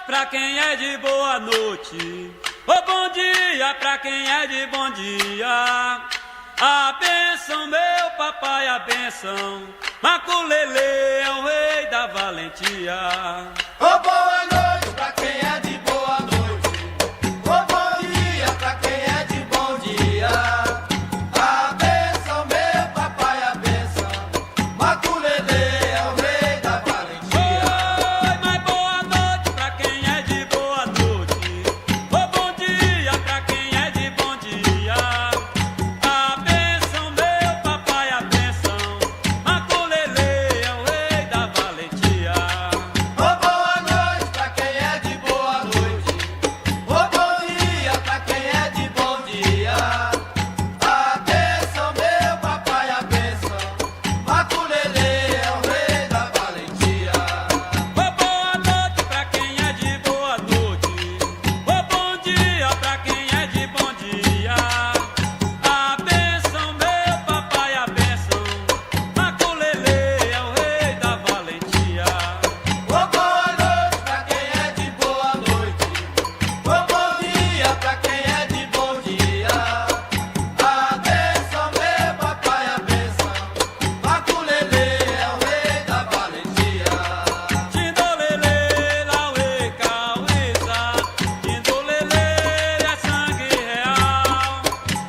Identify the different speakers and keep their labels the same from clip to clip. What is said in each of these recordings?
Speaker 1: pra quem é de boa noite. Ô bom dia pra quem é de bom dia. A bênção, meu papai, a bênção. Maculele é o rei da valentia.
Speaker 2: Ô boa noite pra quem é de boa noite. Ô bom dia pra quem é de bom dia. A bênção, meu papai, a bênção. Maculele é o rei da valentia.
Speaker 1: Oi, mas boa noite pra quem é de boa noite. Ô bom dia pra quem é de bom dia. A bênção, meu papai, a bênção. Maculele é o rei da valentia.
Speaker 2: Ô boa noite pra quem é de boa noite. Ô bom dia pra quem é de bom dia. A bênção, meu papai, a bênção. Maculele é o rei da valentia.
Speaker 1: Ô boa noite pra quem é de boa noite. Ô bom dia pra quem é de bom dia. A bênção, meu papai, a bênção. Maculele é o rei da valentia.
Speaker 2: Ô boa noite pra quem é de boa noite. Ô bom dia pra quem é de bom dia. A bênção, meu papai, a bênção. Maculele é o rei da valentia.
Speaker 1: Tindolele, lauê, cauíza. Tindolele é sangue real.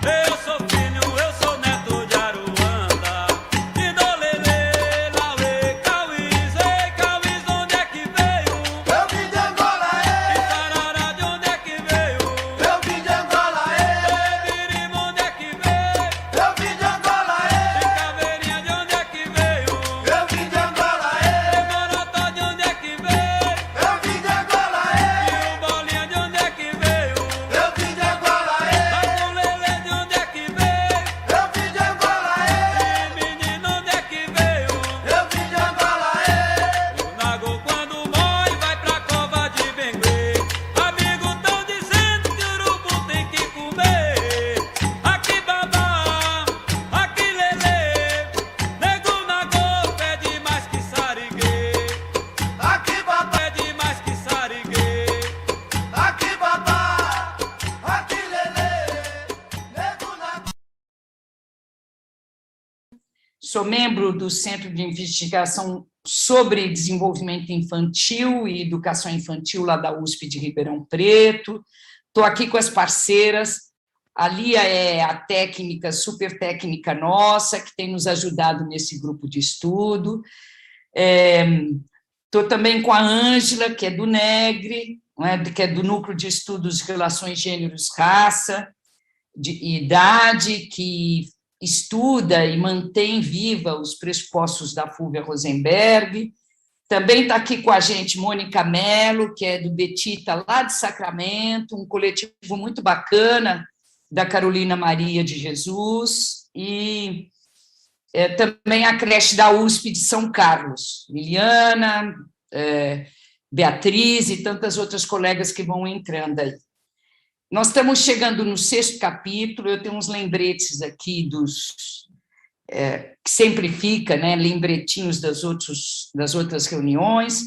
Speaker 1: Eu sou filho, eu sou neto de Aruanda. Tindolele, lauê, cauíza. Ei, cauíza, onde é que veio?
Speaker 2: Eu vim de Angola,
Speaker 1: E tarará, de onde é que veio?
Speaker 2: eu vim de Angola,
Speaker 1: Birima, onde é que veio?
Speaker 2: eu vim de Angola,
Speaker 1: E caveirinha, de onde é que veio?
Speaker 2: eu vim de Angola,
Speaker 1: E morotó, de onde é que veio?
Speaker 2: eu vim de Angola,
Speaker 1: E o bolinha, de onde é que veio?
Speaker 2: eu vim de Angola,
Speaker 1: Maculele, de onde é que veio?
Speaker 2: eu vim de Angola,
Speaker 1: E menino, onde é que veio?
Speaker 2: eu vim de Angola,
Speaker 1: O nago quando morre vai pra cova de Benguê. Amigo tão dizendo que o urubu tem que comer. Aqui babá, aqui lelê. Nego nagô pede mais que sariguê.
Speaker 2: aqui babá,
Speaker 1: Pede mais que sariguê.
Speaker 2: aqui babá, aqui lelê, nego na
Speaker 3: Sou membro do Centro de Investigação sobre Desenvolvimento Infantil e Educação Infantil lá da USP de Ribeirão Preto. Estou aqui com as parceiras. A Lia é a técnica, super técnica nossa, que tem nos ajudado nesse grupo de estudo. Estou também com a Ângela, que é do NEGRE, não é? Que é do Núcleo de Estudos de Relações Gêneros, Raça e Idade, que estuda e mantém viva os pressupostos da Fúvia Rosenberg. Também está aqui com a gente Mônica Mello, que é do Betita, lá de Sacramento, um coletivo muito bacana da Carolina Maria de Jesus, e também a creche da USP de São Carlos, Liliana, Beatriz e tantas outras colegas que vão entrando aí. Nós estamos chegando no 6º capítulo, eu tenho uns lembretes aqui que sempre fica, né, lembretinhos das outras reuniões.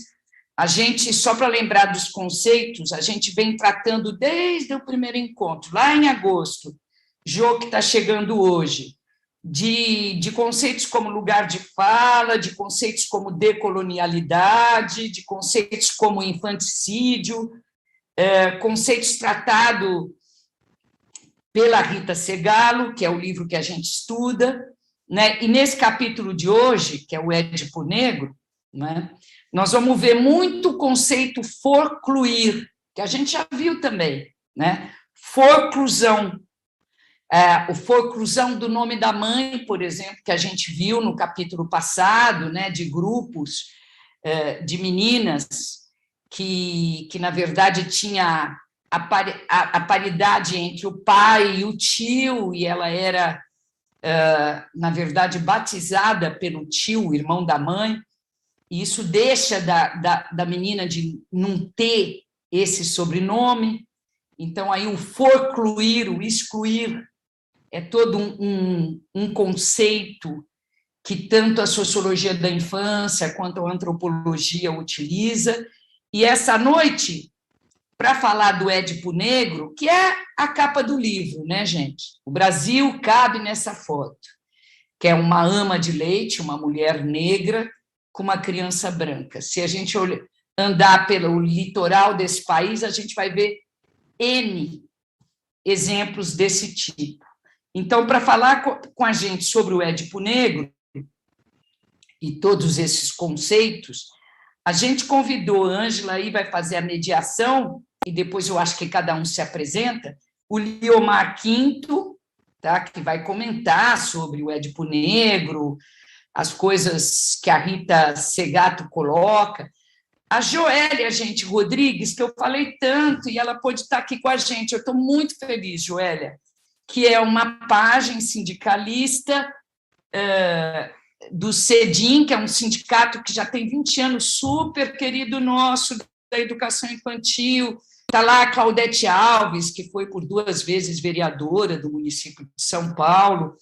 Speaker 3: A gente, só para lembrar dos conceitos, a gente vem tratando desde o primeiro encontro, lá em agosto, Jô, que está chegando hoje, de conceitos como lugar de fala, de conceitos como decolonialidade, de conceitos como infanticídio, conceitos tratados pela Rita Segalo, que é o livro que a gente estuda, né? E nesse capítulo de hoje, que é o Édipo Negro, né, nós vamos ver muito conceito forcluir, que a gente já viu também, né? Forclusão. O forclusão do nome da mãe, por exemplo, que a gente viu no capítulo passado, né, de grupos de meninas que na verdade tinha a paridade entre o pai e o tio, e ela era, na verdade, batizada pelo tio, o irmão da mãe, e isso deixa da menina de não ter esse sobrenome. Então, aí o forcluir, o excluir, é todo um conceito que tanto a sociologia da infância quanto a antropologia utiliza. E essa noite para falar do Édipo Negro, que é a capa do livro, né, gente? O Brasil cabe nessa foto, que é uma ama de leite, uma mulher negra com uma criança branca. Se a gente andar pelo litoral desse país, a gente vai ver N exemplos desse tipo. Então, para falar com a gente sobre o Édipo Negro e todos esses conceitos, a gente convidou a Ângela, aí vai fazer a mediação, e depois eu acho que cada um se apresenta, o Liomar Quinto, tá, que vai comentar sobre o Édipo Negro, as coisas que a Rita Segato coloca, a Joélia, gente, Rodrigues, que eu falei tanto, e ela pôde estar aqui com a gente, eu estou muito feliz, Joélia, que é uma página sindicalista do CEDIM, que é um sindicato que já tem 20 anos, super querido nosso, da educação infantil. Está lá a Claudete Alves, que foi por 2 vezes vereadora do município de São Paulo.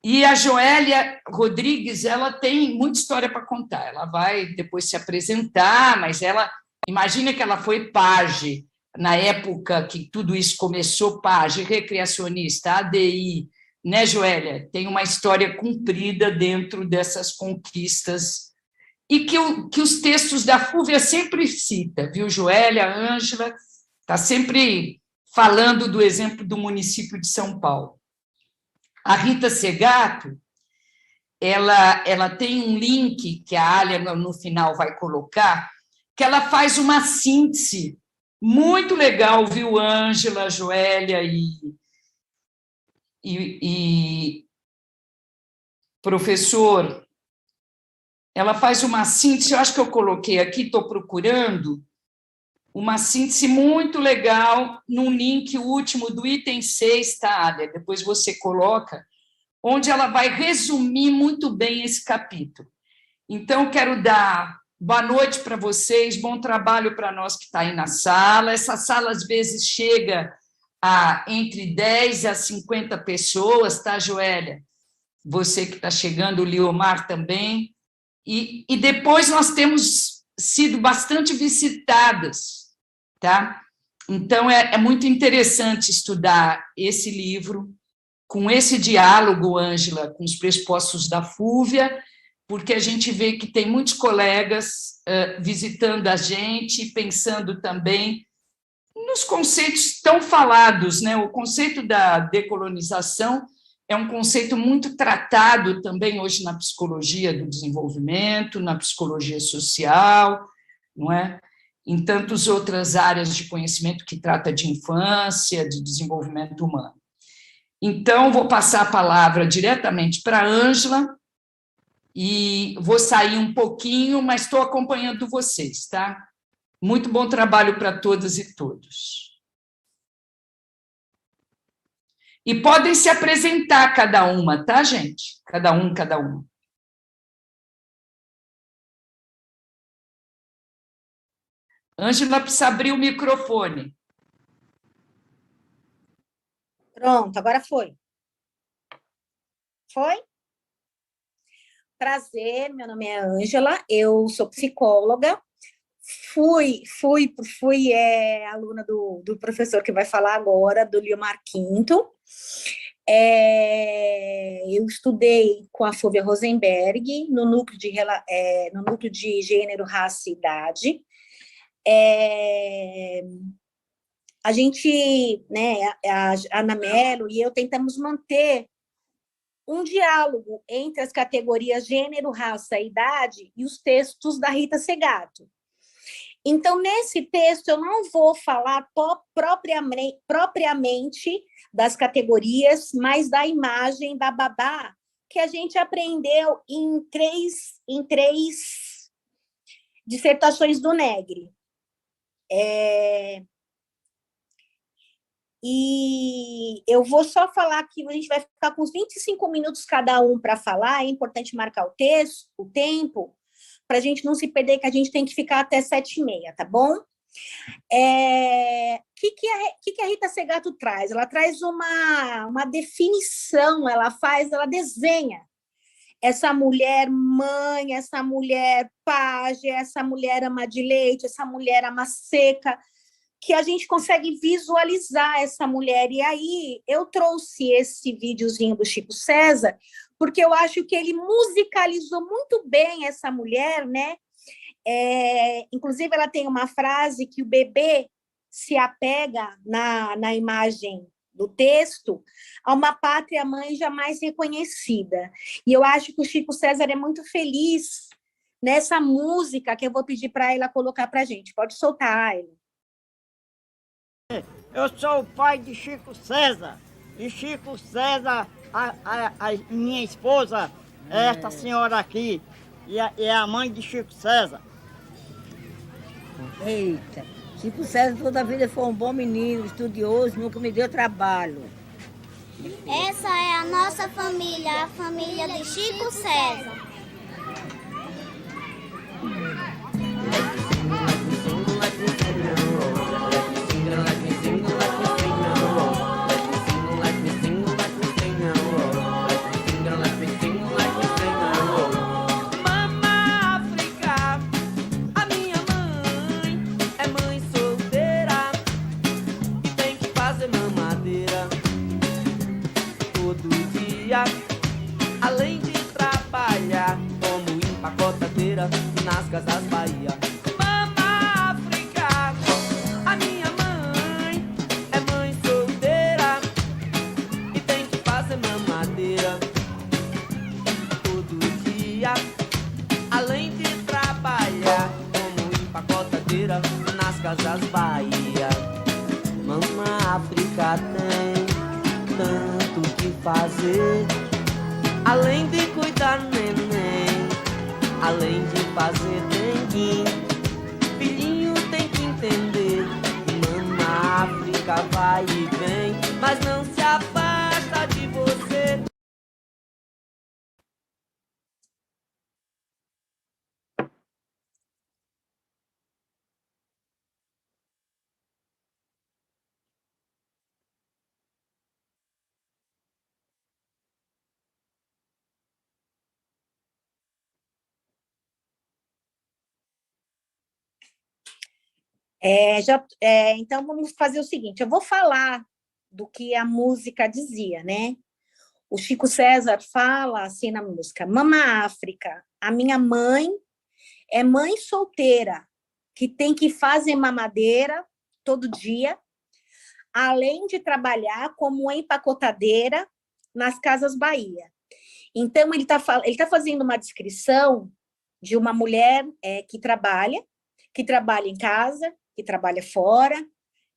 Speaker 3: E a Joélia Rodrigues, ela tem muita história para contar. Ela vai depois se apresentar, mas ela, imagina que ela foi paje na época que tudo isso começou, paje, recreacionista, ADI, né, Joélia? Tem uma história comprida dentro dessas conquistas e que os textos da Fúvia sempre cita, viu, Joélia, Ângela, está sempre falando do exemplo do município de São Paulo. A Rita Segato, ela tem um link que a Alia, no final, vai colocar, que ela faz uma síntese muito legal, viu, Ângela, Joélia e professor, ela faz uma síntese, eu acho que eu coloquei aqui, estou procurando, uma síntese muito legal num link último do item 6, tá, Alia? Depois você coloca, onde ela vai resumir muito bem esse capítulo. Então, quero dar boa noite para vocês, bom trabalho para nós que está aí na sala. Essa sala, às vezes, chega a entre 10 a 50 pessoas, tá, Joélia? Você que está chegando, o Liomar também. E depois nós temos sido bastante visitadas, tá? Então, é muito interessante estudar esse livro, com esse diálogo, Ângela, com os pressupostos da Fúvia, porque a gente vê que tem muitos colegas visitando a gente, pensando também nos conceitos tão falados, né? O conceito da decolonização é um conceito muito tratado também hoje na psicologia do desenvolvimento, na psicologia social, não é? Em tantas outras áreas de conhecimento que trata de infância, de desenvolvimento humano. Então, vou passar a palavra diretamente para a Ângela e vou sair um pouquinho, mas estou acompanhando vocês, tá? Muito bom trabalho para todas e todos. E podem se apresentar cada uma, tá, gente? Cada uma. Ângela precisa abrir o microfone.
Speaker 4: Pronto, agora foi. Foi? Prazer, meu nome é Ângela, eu sou psicóloga, fui aluna do professor que vai falar agora, do Liomar Quinto. Eu estudei com a Fúvia Rosenberg no núcleo de gênero, raça e idade. A gente, né, a Ana Mello e eu tentamos manter um diálogo entre as categorias gênero, raça e idade e os textos da Rita Segato. Então, nesse texto, eu não vou falar propriamente das categorias, mas da imagem da babá, que a gente aprendeu em três dissertações do Negri. E eu vou só falar que a gente vai ficar com uns 25 minutos cada um para falar, é importante marcar o tempo, para a gente não se perder, que a gente tem que ficar até 7h30, tá bom? O que a Rita Segato traz? Ela traz uma definição, ela desenha essa mulher mãe, essa mulher pajem, essa mulher ama de leite, essa mulher ama seca, que a gente consegue visualizar essa mulher. E aí eu trouxe esse videozinho do Chico César, porque eu acho que ele musicalizou muito bem essa mulher, né? Inclusive, ela tem uma frase que o bebê se apega na imagem do texto a uma pátria-mãe jamais reconhecida. E eu acho que o Chico César é muito feliz nessa música que eu vou pedir para ela colocar para a gente. Pode soltar, Ayla.
Speaker 5: Eu sou o pai de Chico César. E Chico César, a minha esposa, é esta senhora aqui. E é a mãe de Chico César.
Speaker 6: Eita, Chico César toda a vida foi um bom menino, estudioso, nunca me deu trabalho.
Speaker 7: Essa é a nossa família, a família de Chico César.
Speaker 2: Além de trabalhar como empacotadeira nas casas Bahia. Mama África, a minha mãe é mãe solteira e tem que fazer mamadeira todo dia. Além de trabalhar como empacotadeira nas casas Bahia. Mama África tem tanto que fazer. Além de cuidar do neném, além de fazer dengue, filhinho tem que entender. Mama África vai e vem, mas não se afasta de você.
Speaker 4: Então, vamos fazer o seguinte, eu vou falar do que a música dizia, né? O Chico César fala assim na música: Mama África, a minha mãe é mãe solteira, que tem que fazer mamadeira todo dia, além de trabalhar como empacotadeira nas Casas Bahia. Então, ele tá fazendo uma descrição de uma mulher que trabalha em casa, que trabalha fora,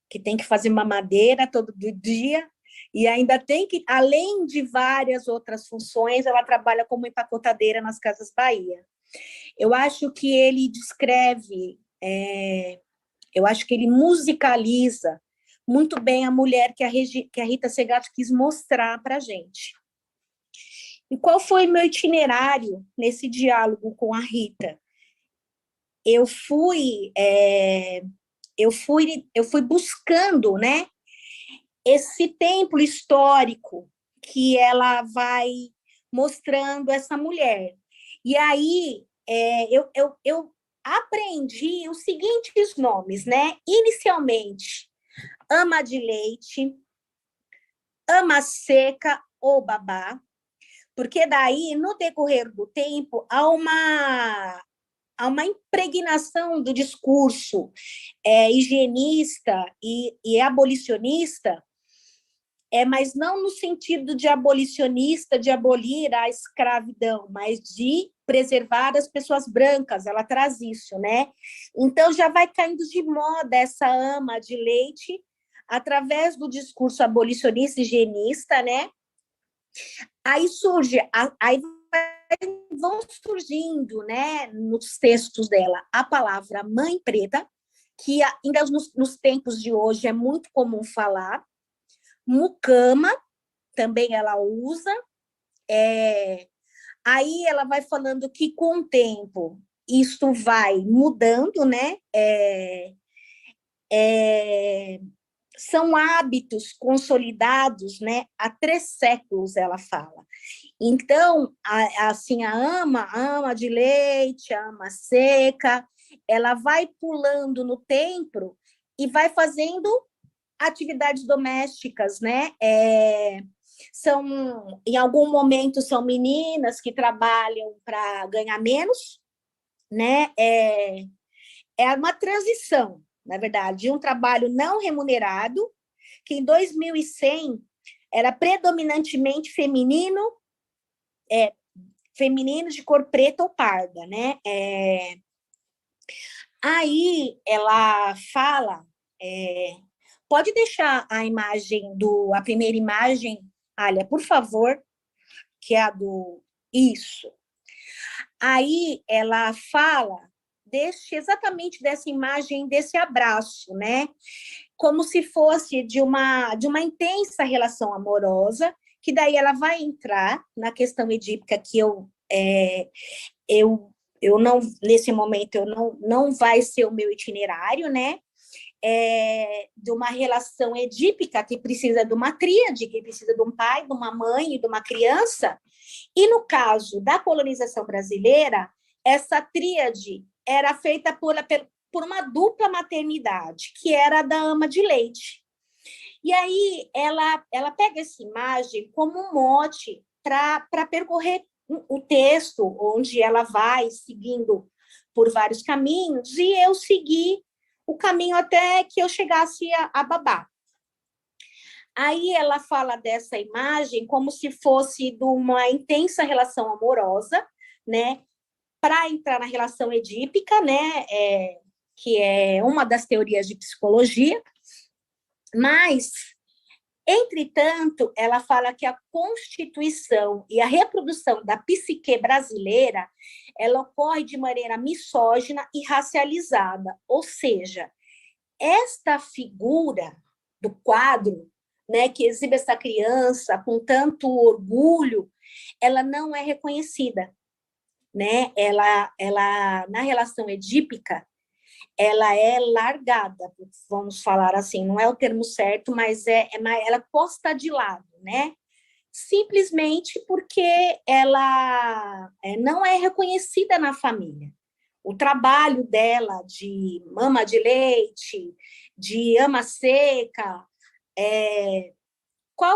Speaker 4: que tem que fazer mamadeira todo dia, e ainda tem que, além de várias outras funções, ela trabalha como empacotadeira nas Casas Bahia. Eu acho que ele descreve, eu acho que ele musicaliza muito bem a mulher que a Rita Segato quis mostrar para a gente. E qual foi meu itinerário nesse diálogo com a Rita? Eu fui buscando, né, esse templo histórico que ela vai mostrando essa mulher. E aí eu aprendi os seguintes nomes, né? Inicialmente, ama de leite, ama seca ou babá, porque daí, no decorrer do tempo, há uma impregnação do discurso higienista e abolicionista, mas não no sentido de abolicionista, de abolir a escravidão, mas de preservar as pessoas brancas, ela traz isso, né? Então, já vai caindo de moda essa ama de leite através do discurso abolicionista e higienista, né? Aí vão surgindo, né, nos textos dela, a palavra mãe preta, que ainda nos tempos de hoje é muito comum falar, mucama, também ela usa, aí ela vai falando que com o tempo isso vai mudando, né, são hábitos consolidados, né, há 3 séculos, ela fala. Então, assim, a ama de leite, a ama seca, ela vai pulando no tempo e vai fazendo atividades domésticas, né? Em algum momento, são meninas que trabalham para ganhar menos, né? É uma transição, na verdade, de um trabalho não remunerado, que em 2100 era predominantemente feminino, feminino de cor preta ou parda, né? Aí ela fala, pode deixar a primeira imagem, Alia, por favor, que é a do isso. Aí ela fala exatamente dessa imagem, desse abraço, né? Como se fosse de uma intensa relação amorosa, que daí ela vai entrar na questão edípica que eu não, nesse momento, não vai ser o meu itinerário, né? De uma relação edípica que precisa de uma tríade, que precisa de um pai, de uma mãe e de uma criança. E no caso da colonização brasileira, essa tríade era feita por uma dupla maternidade, que era a da ama de leite. E aí ela pega essa imagem como um mote para percorrer o texto, onde ela vai seguindo por vários caminhos, e eu segui o caminho até que eu chegasse a babá. Aí ela fala dessa imagem como se fosse de uma intensa relação amorosa, né, para entrar na relação edípica, né, que é uma das teorias de psicologia, mas, entretanto, ela fala que a constituição e a reprodução da psique brasileira, ela ocorre de maneira misógina e racializada, ou seja, esta figura do quadro, né, que exibe essa criança com tanto orgulho, ela não é reconhecida, né? Ela na relação edípica, ela é largada, vamos falar assim, não é o termo certo, mas ela é posta de lado, né? Simplesmente porque ela não é reconhecida na família. O trabalho dela de mama de leite, de ama seca,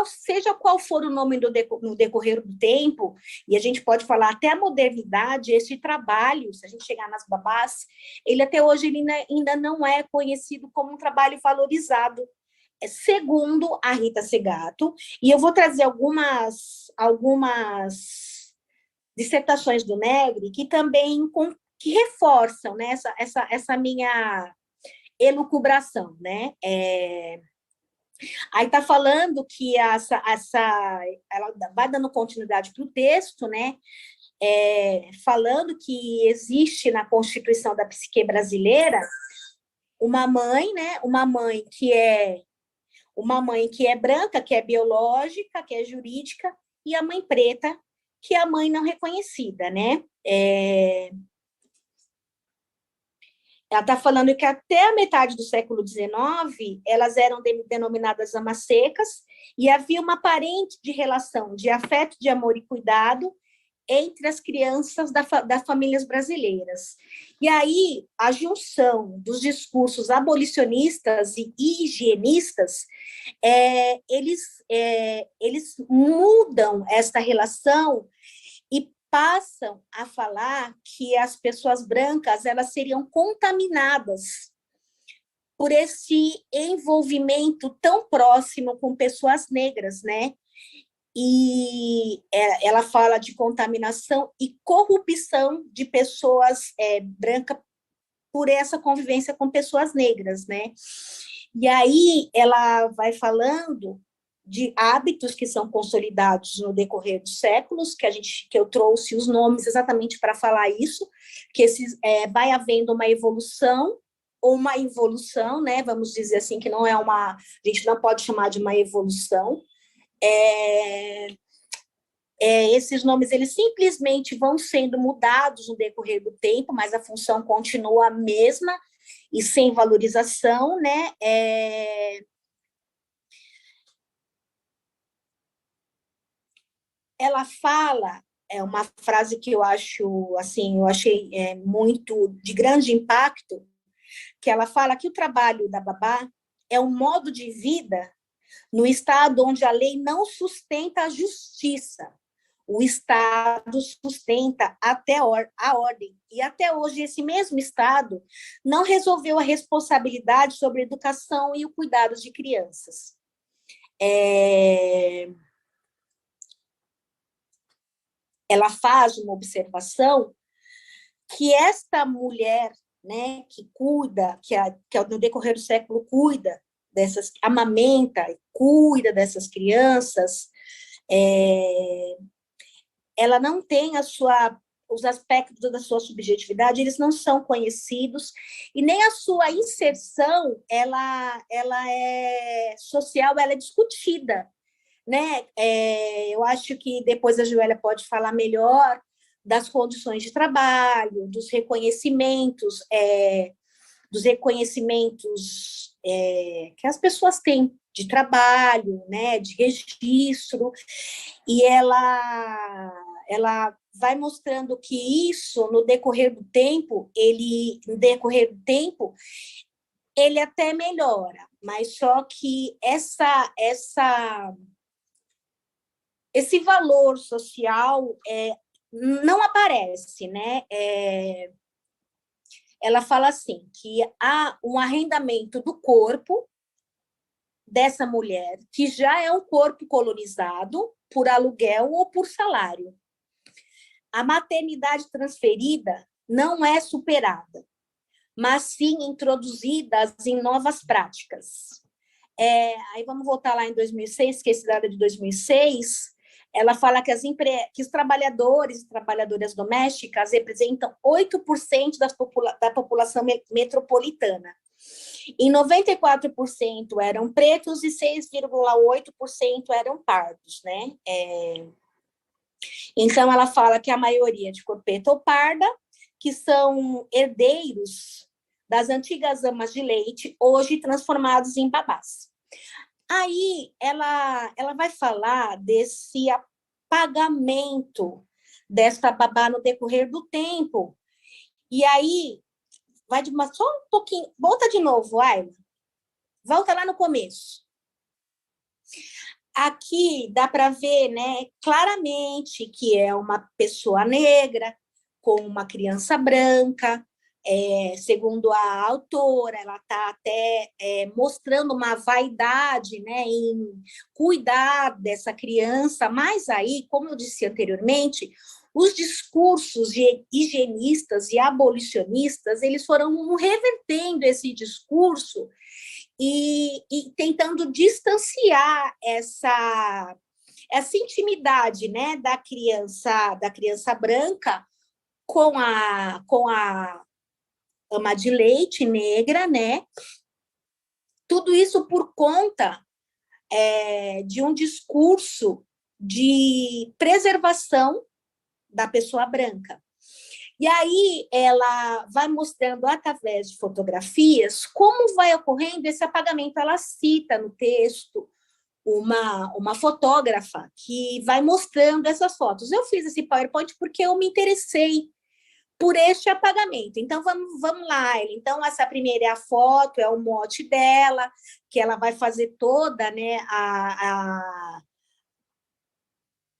Speaker 4: seja qual for o nome no decorrer do tempo, e a gente pode falar até a modernidade, esse trabalho, se a gente chegar nas babás, ele até hoje ele ainda não é conhecido como um trabalho valorizado, segundo a Rita Segato, e eu vou trazer algumas dissertações do Negri que também que reforçam, né, essa minha elucubração, né? Aí está falando que ela vai dando continuidade para o texto, né? Falando que existe na Constituição da Psique brasileira uma mãe, né? Uma mãe que é branca, que é biológica, que é jurídica, e a mãe preta, que é a mãe não reconhecida, né? Ela está falando que até a metade do século XIX, elas eram denominadas amas secas, e havia uma aparente de relação de afeto, de amor e cuidado entre as crianças das famílias brasileiras. E aí, a junção dos discursos abolicionistas e higienistas, eles mudam esta relação e passam a falar que as pessoas brancas elas seriam contaminadas por esse envolvimento tão próximo com pessoas negras, né? E ela fala de contaminação e corrupção de pessoas brancas por essa convivência com pessoas negras, né? E aí ela vai falando de hábitos que são consolidados no decorrer dos séculos, que eu trouxe os nomes exatamente para falar isso, que vai havendo uma evolução ou uma involução, né? Vamos dizer assim, que não é a gente não pode chamar de uma evolução. Esses nomes eles simplesmente vão sendo mudados no decorrer do tempo, mas a função continua a mesma e sem valorização, né? Ela fala, uma frase que eu acho, assim, eu achei muito de grande impacto, que ela fala que o trabalho da babá é um modo de vida no estado onde a lei não sustenta a justiça. O Estado sustenta até a ordem. E até hoje, esse mesmo Estado não resolveu a responsabilidade sobre a educação e o cuidado de crianças. Ela faz uma observação que esta mulher, né, que cuida, que no decorrer do século cuida dessas, amamenta, cuida dessas crianças, ela não tem os aspectos da sua subjetividade, eles não são conhecidos, e nem a sua inserção, ela é social, ela é discutida, né? Eu acho que depois a Joélia pode falar melhor das condições de trabalho, dos reconhecimentos que as pessoas têm de trabalho, né, de registro, e ela vai mostrando que isso, no decorrer do tempo, ele até melhora, mas só que esse valor social não aparece, né? Ela fala assim, que há um arrendamento do corpo dessa mulher, que já é um corpo colonizado por aluguel ou por salário. A maternidade transferida não é superada, mas sim introduzida em novas práticas. Aí vamos voltar lá em 2006, que esse dado é de 2006, ela fala que os trabalhadores e trabalhadoras domésticas representam 8% da população metropolitana. Em 94% eram pretos e 6,8% eram pardos, né? Então, ela fala que a maioria de cor preta ou parda, que são herdeiros das antigas amas de leite, hoje transformados em babás. Aí, ela vai falar desse apagamento desta babá no decorrer do tempo. E aí, só um pouquinho, volta de novo, Ayla. Volta lá no começo. Aqui dá para ver, né, claramente que é uma pessoa negra com uma criança branca. Segundo a autora, ela está até mostrando uma vaidade, né, em cuidar dessa criança, mas aí, como eu disse anteriormente, os discursos higienistas e abolicionistas, eles foram revertendo esse discurso e tentando distanciar essa intimidade, né, da criança branca com a ama de leite negra, né? Tudo isso por conta de um discurso de preservação da pessoa branca. E aí ela vai mostrando, através de fotografias, como vai ocorrendo esse apagamento. Ela cita no texto uma fotógrafa que vai mostrando essas fotos. Eu fiz esse PowerPoint porque eu me interessei por este apagamento. Então, vamos lá. Então, essa primeira é a foto, é o mote dela, que ela vai fazer toda, né,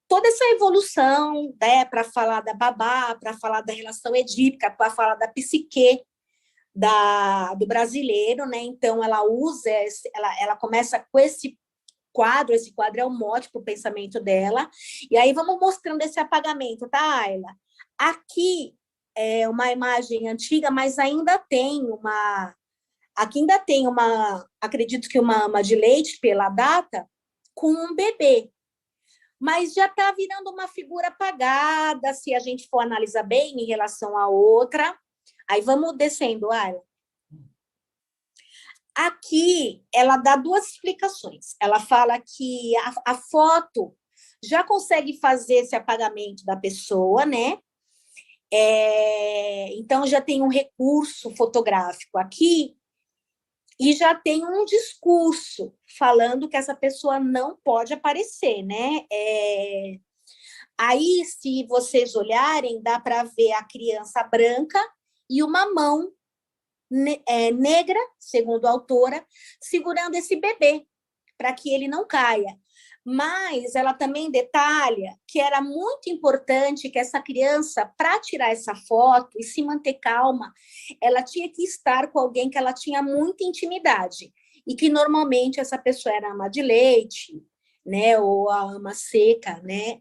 Speaker 4: toda essa evolução, né, para falar da babá, para falar da relação edípica, para falar da psique do brasileiro, né? Então, ela ela começa com esse quadro é o mote para o pensamento dela, e aí vamos mostrando esse apagamento, tá, Ayla? Aqui é uma imagem antiga, mas aqui ainda tem acredito que uma ama de leite, pela data, com um bebê. Mas já está virando uma figura apagada, se a gente for analisar bem em relação à outra. Aí vamos descendo, Ayla. Aqui, ela dá duas explicações. Ela fala que a foto já consegue fazer esse apagamento da pessoa, né? Então, já tem um recurso fotográfico aqui e já tem um discurso falando que essa pessoa não pode aparecer, né? Aí, se vocês olharem, dá para ver a criança branca e uma mão negra, segundo a autora, segurando esse bebê, para que ele não caia. Mas ela também detalha que era muito importante que essa criança, para tirar essa foto e se manter calma, ela tinha que estar com alguém que ela tinha muita intimidade, e que normalmente essa pessoa era a ama de leite, né, ou a ama seca, né,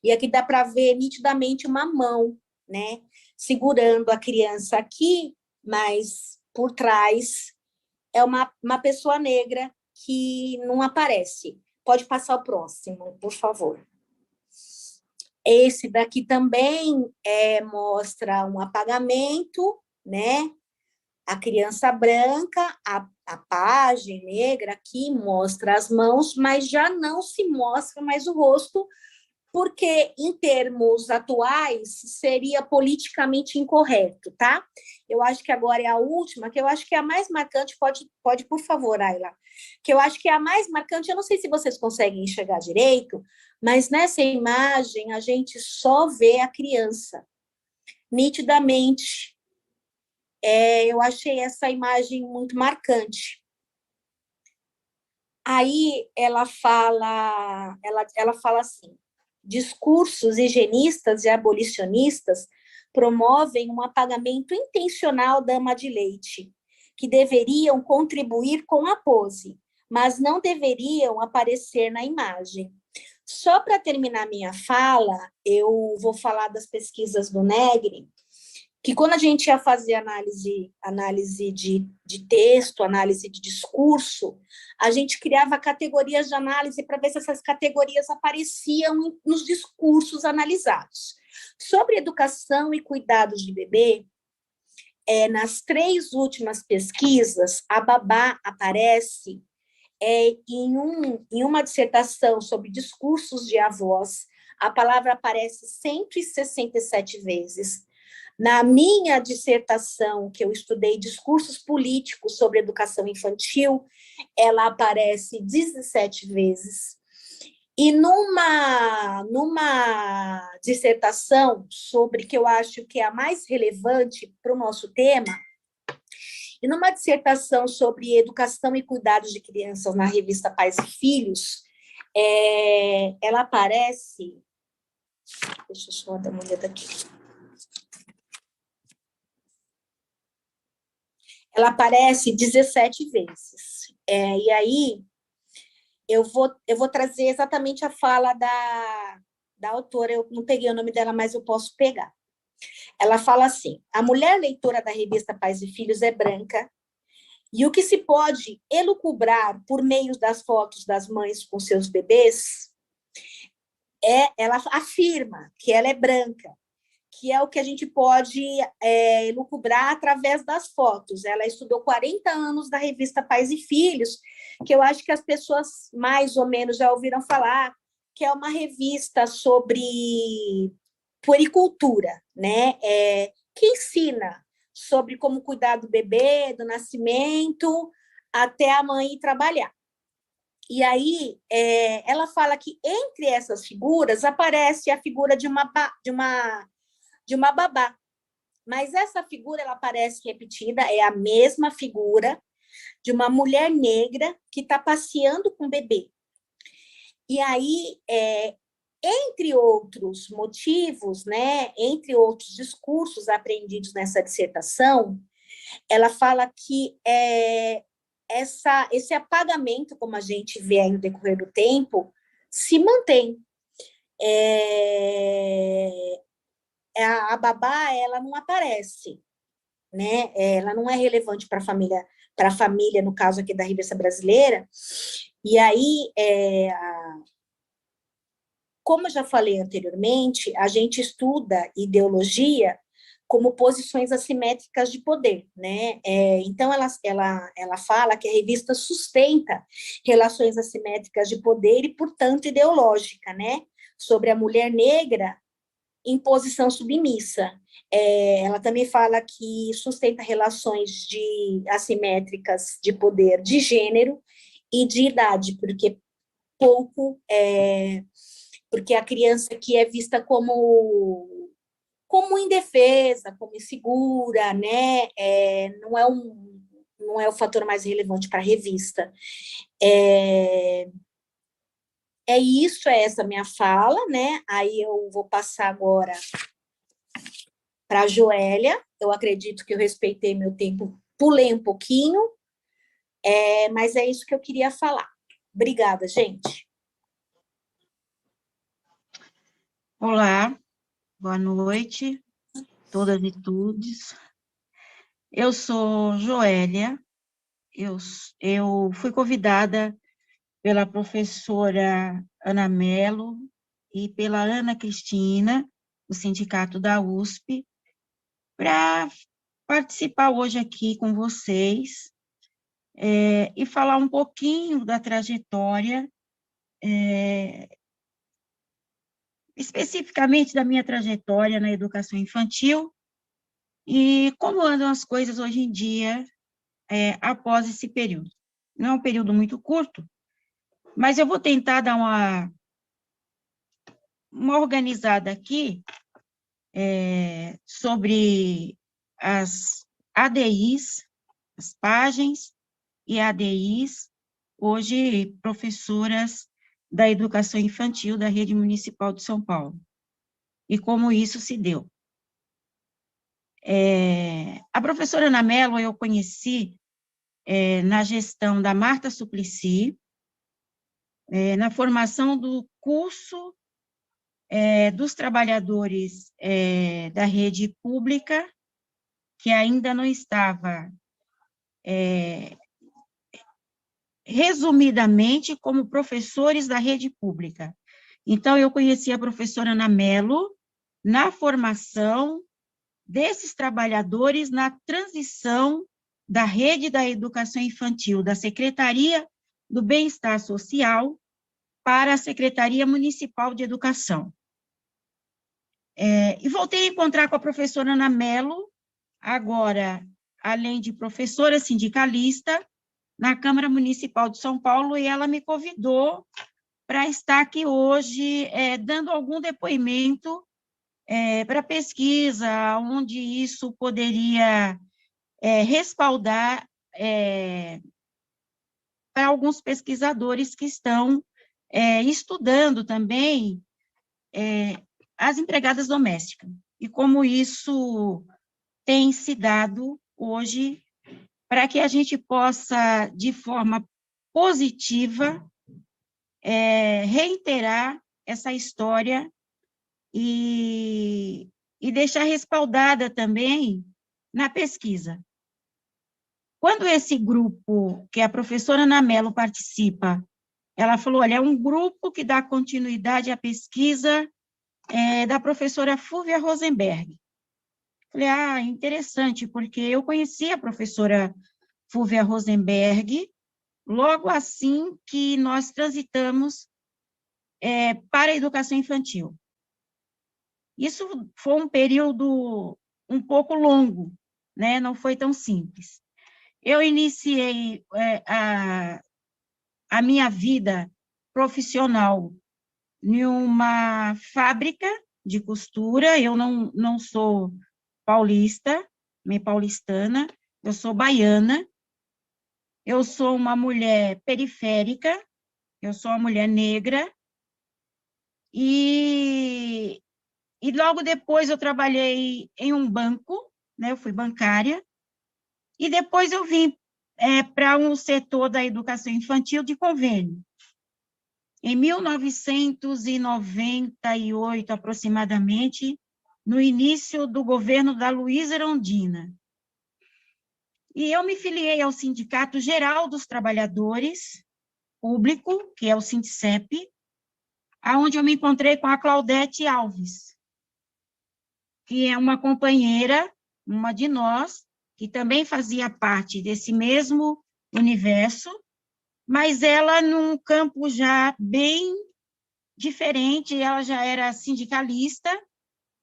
Speaker 4: e aqui dá para ver nitidamente uma mão, né, segurando a criança aqui, mas por trás é uma pessoa negra que não aparece. Pode passar o próximo, por favor. Esse daqui também mostra um apagamento, né? A criança branca, a página negra aqui mostra as mãos, mas já não se mostra mais o rosto, porque, em termos atuais, seria politicamente incorreto, tá? Eu acho que agora é a última, que eu acho que é a mais marcante, pode por favor, Ayla, que eu acho que é a mais marcante, eu não sei se vocês conseguem enxergar direito, mas nessa imagem a gente só vê a criança, nitidamente. Eu achei essa imagem muito marcante. Aí ela fala assim: discursos higienistas e abolicionistas promovem um apagamento intencional da ama de leite, que deveriam contribuir com a pose, mas não deveriam aparecer na imagem. Só para terminar minha fala, eu vou falar das pesquisas do Negri, que quando a gente ia fazer análise de texto, análise de discurso, a gente criava categorias de análise para ver se essas categorias apareciam nos discursos analisados. Sobre educação e cuidados de bebê, nas 3 últimas pesquisas, a babá aparece em uma dissertação sobre discursos de avós, a palavra aparece 167 vezes. Na minha dissertação, que eu estudei discursos políticos sobre educação infantil, ela aparece 17 vezes. E numa dissertação sobre, que eu acho que é a mais relevante para o nosso tema, e numa dissertação sobre educação e cuidados de crianças na revista Pais e Filhos, ela aparece... Deixa eu só dar uma olhada aqui. Ela aparece 17 vezes. E aí, eu vou trazer exatamente a fala da autora, eu não peguei o nome dela, mas eu posso pegar. Ela fala assim: a mulher leitora da revista Pais e Filhos é branca, e o que se pode elucubrar por meio das fotos das mães com seus bebês, ela afirma que ela é branca, que é o que a gente pode elucubrar através das fotos. Ela estudou 40 anos da revista Pais e Filhos, que eu acho que as pessoas mais ou menos já ouviram falar, que é uma revista sobre puericultura, né? Que ensina sobre como cuidar do bebê, do nascimento, até a mãe ir trabalhar. E aí, ela fala que entre essas figuras aparece a figura de uma babá. Mas essa figura, ela aparece repetida, é a mesma figura de uma mulher negra que está passeando com o bebê. E aí, entre outros motivos, né, entre outros discursos aprendidos nessa dissertação, ela fala que esse apagamento, como a gente vê aí no decorrer do tempo, se mantém. A babá, ela não aparece, né? Ela não é relevante para a família, no caso aqui da revista brasileira. E aí, como eu já falei anteriormente, a gente estuda ideologia como posições assimétricas de poder, né? Então, ela fala que a revista sustenta relações assimétricas de poder e, portanto, ideológica, né? Sobre a mulher negra em posição submissa. Ela também fala que sustenta relações assimétricas de poder de gênero e de idade, porque a criança que é vista como como indefesa, como insegura, né? Não é o fator mais relevante para a revista. Isso, é essa minha fala, né? Aí eu vou passar agora para a Joélia. Eu acredito que eu respeitei meu tempo, pulei um pouquinho, mas é isso que eu queria falar. Obrigada, gente.
Speaker 8: Olá, boa noite, todas e todos. Eu sou Joélia, eu fui convidada pela professora Ana Mello e pela Ana Cristina, do Sindicato da USP, para participar hoje aqui com vocês e falar um pouquinho da trajetória, especificamente da minha trajetória na educação infantil e como andam as coisas hoje em dia após esse período. Não é um período muito curto, mas eu vou tentar dar uma organizada aqui sobre as ADIs, as páginas e ADIs, hoje professoras da educação infantil da Rede Municipal de São Paulo, e como isso se deu. A professora Ana Mello eu conheci na gestão da Marta Suplicy, na formação do curso dos trabalhadores da rede pública, que ainda não estava resumidamente como professores da rede pública. Então, eu conheci a professora Ana Mello na formação desses trabalhadores na transição da rede da educação infantil, da Secretaria do Bem-Estar Social, para a Secretaria Municipal de Educação. E voltei a encontrar com a professora Ana Mello, agora, além de professora sindicalista, na Câmara Municipal de São Paulo, e ela me convidou para estar aqui hoje, dando algum depoimento para pesquisa, onde isso poderia respaldar para alguns pesquisadores que estão estudando também as empregadas domésticas, e como isso tem se dado hoje, para que a gente possa, de forma positiva, reiterar essa história e deixar respaldada também na pesquisa. Quando esse grupo, que a professora Ana Mello participa, ela falou, olha, é um grupo que dá continuidade à pesquisa da professora Fúvia Rosenberg. Falei, interessante, porque eu conheci a professora Fúvia Rosenberg logo assim que nós transitamos para a educação infantil. Isso foi um período um pouco longo, né? Não foi tão simples. Eu iniciei a minha vida profissional em uma fábrica de costura. Eu não sou paulista, nem paulistana, eu sou baiana, eu sou uma mulher periférica, eu sou uma mulher negra, e logo depois eu trabalhei em um banco, né, eu fui bancária, e depois eu vim para um setor da educação infantil de convênio. Em 1998, aproximadamente, no início do governo da Luísa Erundina. E eu me filiei ao Sindicato Geral dos Trabalhadores Público, que é o Sindicep, onde eu me encontrei com a Claudete Alves, que é uma companheira, uma de nós, que também fazia parte desse mesmo universo, mas ela num campo já bem diferente, ela já era sindicalista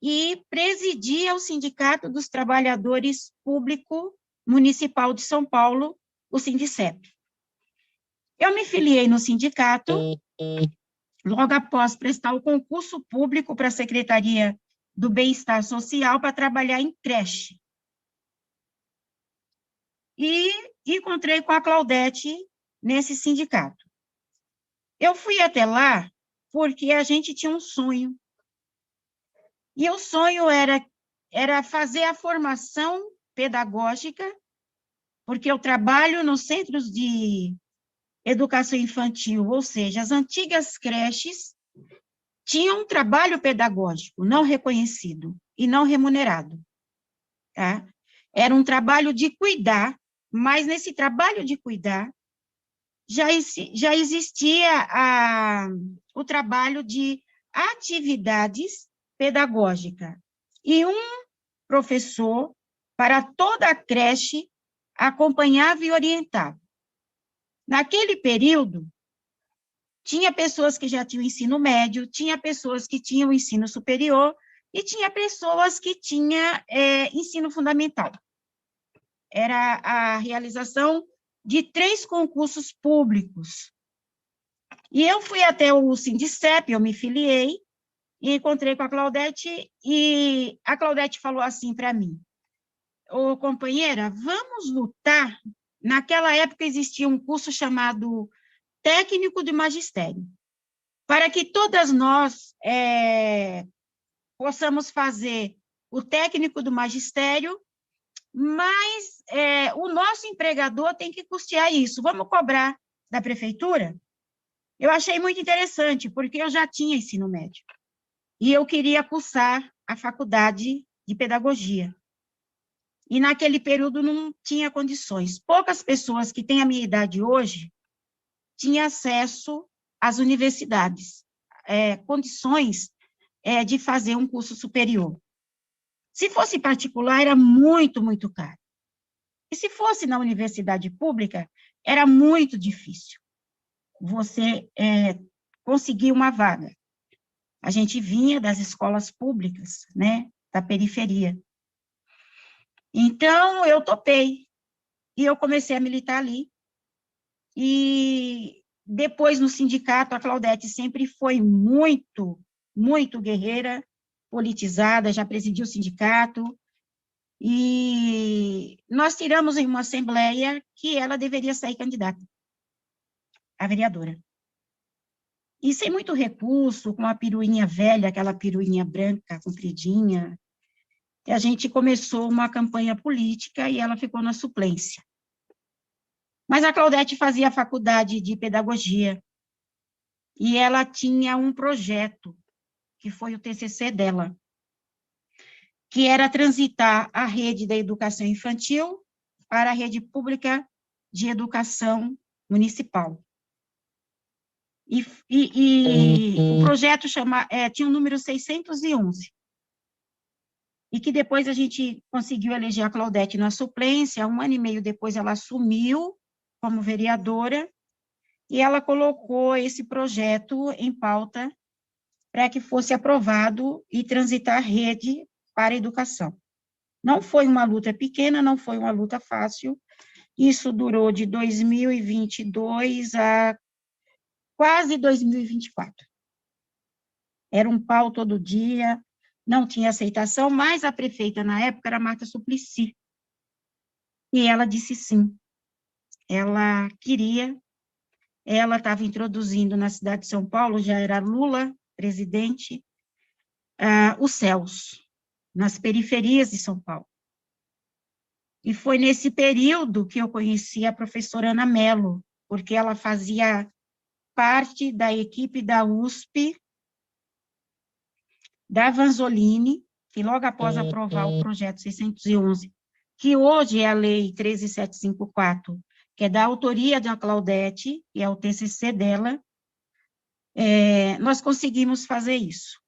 Speaker 8: e presidia o Sindicato dos Trabalhadores Público Municipal de São Paulo, o Sindicep. Eu me filiei no sindicato logo após prestar o concurso público para a Secretaria do bem-estar social para trabalhar em creche. E encontrei com a Claudete nesse sindicato. Eu fui até lá porque a gente tinha um sonho. E o sonho era fazer a formação pedagógica, porque eu trabalho nos centros de educação infantil, ou seja, as antigas creches tinham um trabalho pedagógico não reconhecido e não remunerado. Tá? Era um trabalho de cuidar, mas nesse trabalho de cuidar já existia o trabalho de atividades pedagógicas. E um professor, para toda a creche, acompanhava e orientava. Naquele período, tinha pessoas que já tinham ensino médio, tinha pessoas que tinham ensino superior e tinha pessoas que tinham ensino fundamental. Era a realização de 3 concursos públicos. E eu fui até o Sindicep, eu me filiei, e encontrei com a Claudete, e a Claudete falou assim para mim: ô, companheira, vamos lutar. Naquela época existia um curso chamado Técnico de Magistério, para que todas nós possamos fazer o técnico do magistério, mas o nosso empregador tem que custear isso. Vamos cobrar da prefeitura? Eu achei muito interessante, porque eu já tinha ensino médio, e eu queria cursar a faculdade de pedagogia. E naquele período não tinha condições. Poucas pessoas que têm a minha idade hoje tinham acesso às universidades, condições de fazer um curso superior. Se fosse particular, era muito, muito caro. E se fosse na universidade pública, era muito difícil você conseguir uma vaga. A gente vinha das escolas públicas, né, da periferia. Então, eu topei, e eu comecei a militar ali. E depois, no sindicato, a Claudete sempre foi muito, muito guerreira, politizada, já presidiu o sindicato, e nós tiramos em uma assembleia que ela deveria sair candidata a vereadora. E sem muito recurso, com a piruinha velha, aquela piruinha branca, compridinha, a gente começou uma campanha política e ela ficou na suplência. Mas a Claudete fazia a faculdade de pedagogia e ela tinha um projeto, que foi o TCC dela, que era transitar a rede da educação infantil para a rede pública de educação municipal. E o projeto tinha o número 611, e que depois a gente conseguiu eleger a Claudete na suplência. 1 ano e meio depois ela assumiu como vereadora, e ela colocou esse projeto em pauta para que fosse aprovado e transitar a rede para a educação. Não foi uma luta pequena, não foi uma luta fácil, isso durou de 2022 a quase 2024. Era um pau todo dia, não tinha aceitação, mas a prefeita na época era Marta Suplicy, e ela disse sim. Ela queria, ela estava introduzindo na cidade de São Paulo, já era Lula presidente, os céus, nas periferias de São Paulo. E foi nesse período que eu conheci a professora Ana Mello, porque ela fazia parte da equipe da USP, da Vanzolini, que logo após aprovar o projeto 611, que hoje é a lei 13754, que é da autoria da Claudete, e é o TCC dela, nós conseguimos fazer isso.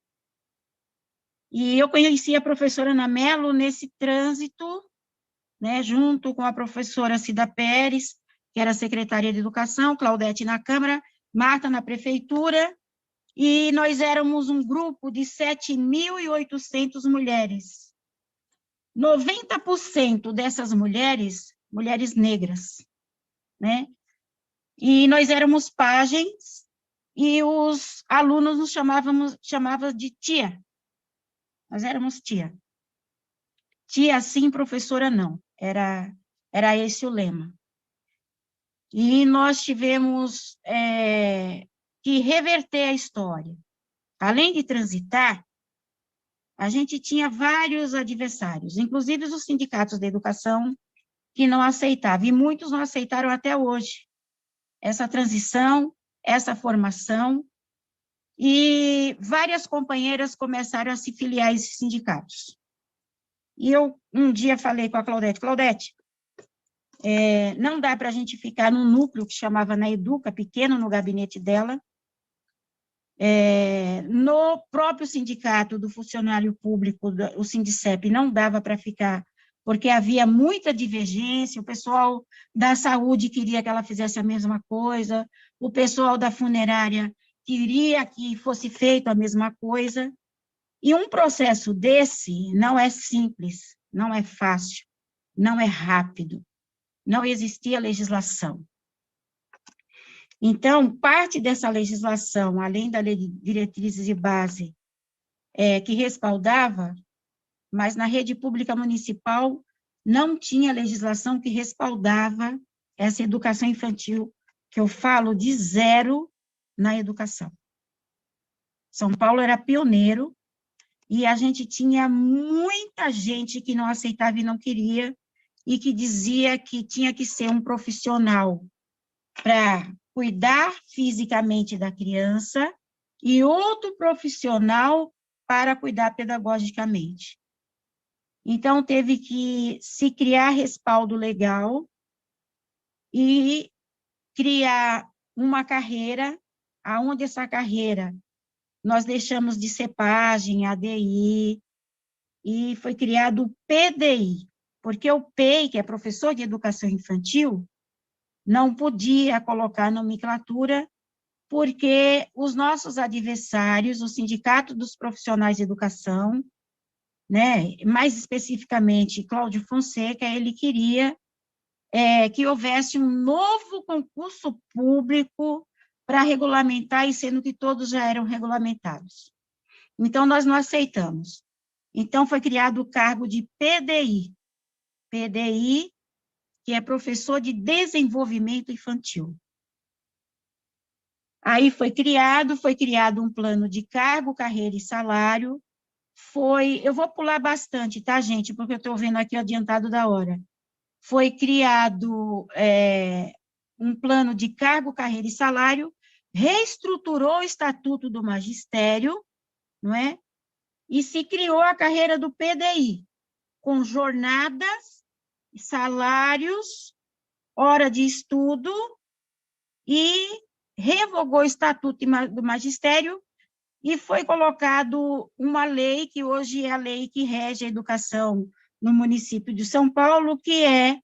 Speaker 8: E eu conheci a professora Ana Mello nesse trânsito, né, junto com a professora Cida Pérez, que era secretária de Educação, Claudete na Câmara, Marta na Prefeitura, e nós éramos um grupo de 7.800 mulheres. 90% dessas mulheres, mulheres negras, né? E nós éramos pajens, e os alunos nos chamavam de tia. Nós éramos tia. Tia sim, professora não. Era esse o lema. E nós tivemos que reverter a história. Além de transitar, a gente tinha vários adversários, inclusive os sindicatos da educação, que não aceitavam, e muitos não aceitaram até hoje essa transição, essa formação, e várias companheiras começaram a se filiar a esses sindicatos. E eu, um dia, falei com a Claudete, Claudete, não dá para a gente ficar num núcleo que chamava na Educa, pequeno, no gabinete dela. No próprio sindicato do funcionário público, o Sindicep, não dava para ficar, porque havia muita divergência, o pessoal da saúde queria que ela fizesse a mesma coisa, o pessoal da funerária queria que fosse feito a mesma coisa, e um processo desse não é simples, não é fácil, não é rápido, não existia legislação. Então, parte dessa legislação, além da lei de diretrizes e base, que respaldava, mas na rede pública municipal não tinha legislação que respaldava essa educação infantil, que eu falo de zero na educação. São Paulo era pioneiro, e a gente tinha muita gente que não aceitava e não queria, e que dizia que tinha que ser um profissional para cuidar fisicamente da criança e outro profissional para cuidar pedagogicamente. Então, teve que se criar respaldo legal e criar uma carreira, aonde essa carreira nós deixamos de CEPAGem, ADI, e foi criado o PDI, porque o PEI, que é professor de educação infantil, não podia colocar nomenclatura, porque os nossos adversários, o Sindicato dos Profissionais de Educação, né, mais especificamente Cláudio Fonseca, ele queria que houvesse um novo concurso público para regulamentar, e sendo que todos já eram regulamentados. Então, nós não aceitamos. Então, foi criado o cargo de PDI, que é professor de desenvolvimento infantil. Aí foi criado um plano de cargo, carreira e salário. Eu vou pular bastante, tá, gente? Porque eu estou vendo aqui o adiantado da hora. Foi criado um plano de cargo, carreira e salário, reestruturou o Estatuto do Magistério, não é? E se criou a carreira do PDI, com jornadas, salários, hora de estudo, e revogou o Estatuto do Magistério e foi colocado uma lei, que hoje é a lei que rege a educação no município de São Paulo, que é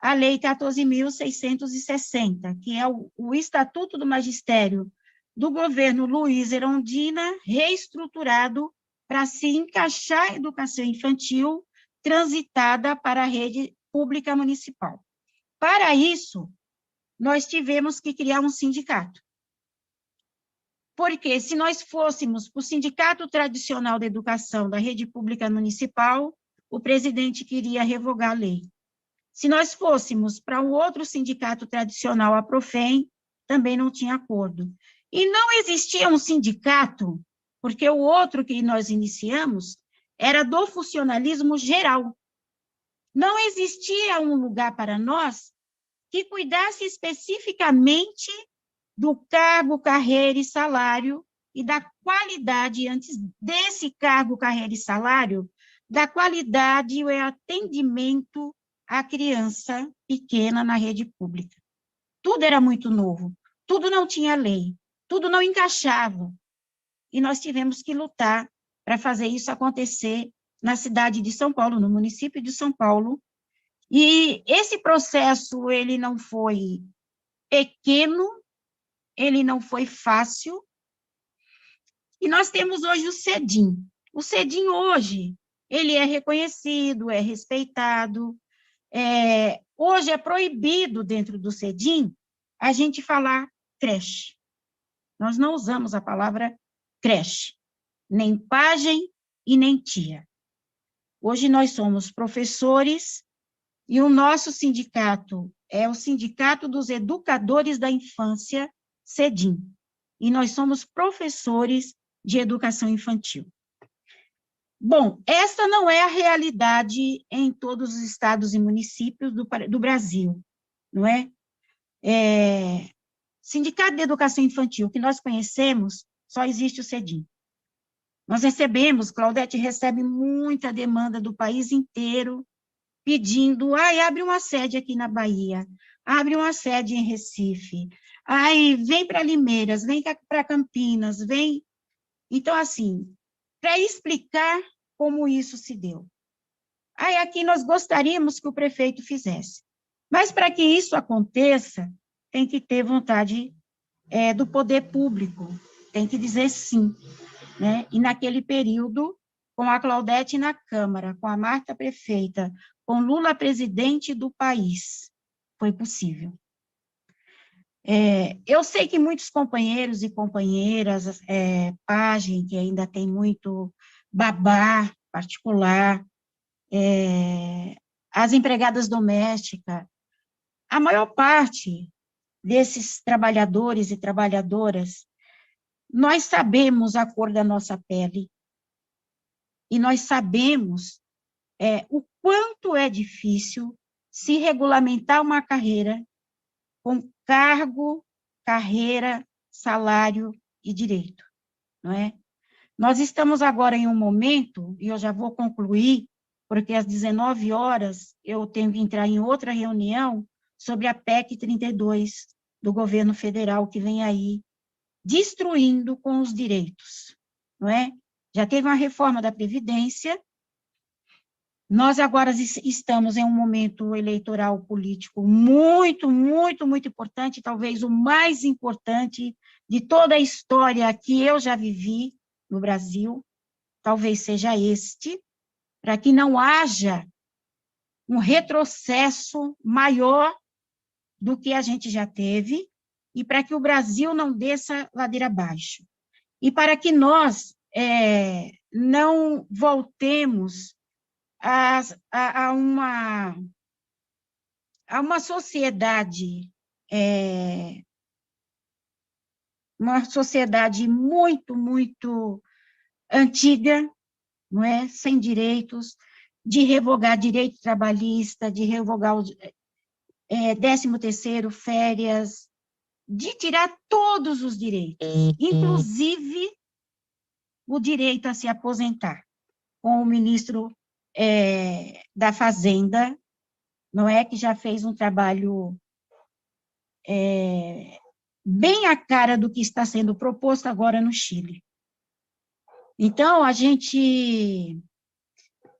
Speaker 8: a Lei 14.660, que é o Estatuto do Magistério do governo Luiz Erundina, reestruturado para se encaixar a educação infantil transitada para a rede pública municipal. Para isso, nós tivemos que criar um sindicato. Porque se nós fôssemos para o sindicato tradicional da educação da rede pública municipal, o presidente queria revogar a lei. Se nós fôssemos para o outro sindicato tradicional, a Profem, também não tinha acordo. E não existia um sindicato, porque o outro que nós iniciamos era do funcionalismo geral. Não existia um lugar para nós que cuidasse especificamente do cargo, carreira e salário, e da qualidade, antes desse cargo, carreira e salário, da qualidade e o atendimento à criança pequena na rede pública. Tudo era muito novo, tudo não tinha lei, tudo não encaixava. E nós tivemos que lutar para fazer isso acontecer na cidade de São Paulo, no município de São Paulo. E esse processo, ele não foi pequeno, ele não foi fácil. E nós temos hoje o CEDIM. O CEDIM hoje, ele é reconhecido, é respeitado. Hoje é proibido dentro do CEDIM a gente falar creche. Nós não usamos a palavra creche, nem pagem, e nem tia. Hoje nós somos professores e o nosso sindicato é o Sindicato dos Educadores da Infância, SEDIM, e nós somos professores de educação infantil. Bom, essa não é a realidade em todos os estados e municípios do Brasil, não é? Sindicato de Educação Infantil, que nós conhecemos, só existe o SEDIM. Nós recebemos, Claudete recebe muita demanda do país inteiro, pedindo, abre uma sede aqui na Bahia, abre uma sede em Recife, vem para Limeiras, vem para Campinas, vem... Então, assim, para explicar como isso se deu. Aqui nós gostaríamos que o prefeito fizesse. Mas, para que isso aconteça, tem que ter vontade do poder público, tem que dizer sim, né? E naquele período, com a Claudete na Câmara, com a Marta prefeita, com Lula presidente do país, foi possível. Eu sei que muitos companheiros e companheiras, pajem, que ainda tem muito babá particular, as empregadas domésticas, a maior parte desses trabalhadores e trabalhadoras, nós sabemos a cor da nossa pele, e nós sabemos o quanto é difícil se regulamentar uma carreira com cargo, carreira, salário e direito, não é? Nós estamos agora em um momento, e eu já vou concluir, porque às 19 horas eu tenho que entrar em outra reunião sobre a PEC 32 do governo federal, que vem aí, destruindo com os direitos, não é? Já teve uma reforma da Previdência, nós agora estamos em um momento eleitoral político muito, muito, muito importante, talvez o mais importante de toda a história que eu já vivi no Brasil, talvez seja este, para que não haja um retrocesso maior do que a gente já teve, e para que o Brasil não desça ladeira abaixo. E para que nós não voltemos a uma sociedade muito, muito antiga, não é? Sem direitos, de revogar direito trabalhista, de revogar o 13º, férias, de tirar todos os direitos, inclusive o direito a se aposentar, com o ministro da Fazenda, não é, que já fez um trabalho bem à cara do que está sendo proposto agora no Chile. Então, a gente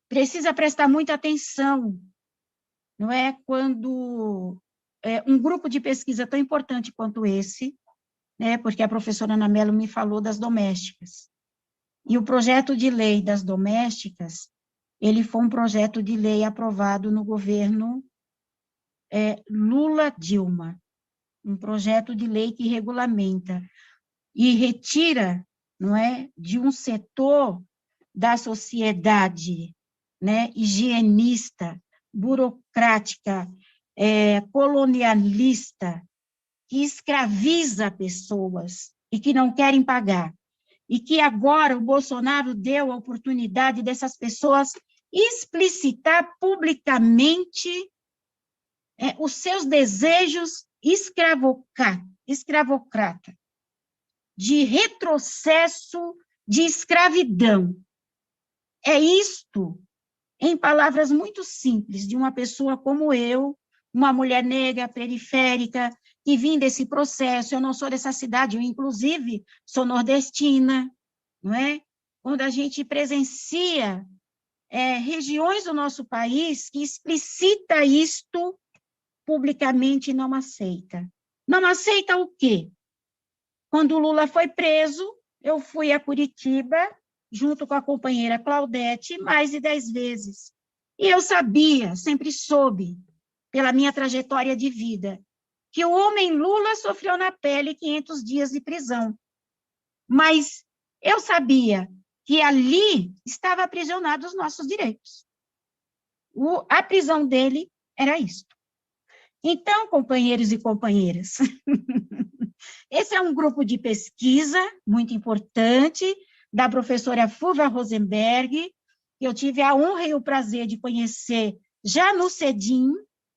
Speaker 8: precisa prestar muita atenção, não é, quando um grupo de pesquisa tão importante quanto esse, né, porque a professora Ana Mello me falou das domésticas, e o projeto de lei das domésticas, ele foi um projeto de lei aprovado no governo Lula-Dilma, um projeto de lei que regulamenta e retira, não é, de um setor da sociedade, né, higienista, burocrática, colonialista, que escraviza pessoas e que não querem pagar. E que agora o Bolsonaro deu a oportunidade dessas pessoas explicitar publicamente os seus desejos escravocrata, de retrocesso, de escravidão. É isto, em palavras muito simples, de uma pessoa como eu, uma mulher negra, periférica, que vim desse processo. Eu não sou dessa cidade, eu, inclusive, sou nordestina, não é? Quando a gente presencia regiões do nosso país que explicita isto, publicamente não aceita. Não aceita o quê? Quando o Lula foi preso, eu fui a Curitiba, junto com a companheira Claudete, mais de 10 vezes. E eu sabia, sempre soube, pela minha trajetória de vida, que o homem Lula sofreu na pele 500 dias de prisão. Mas eu sabia que ali estava aprisionado os nossos direitos. A prisão dele era isso. Então, companheiros e companheiras, esse é um grupo de pesquisa muito importante da professora Fulvia Rosenberg, que eu tive a honra e o prazer de conhecer já no CEDIM,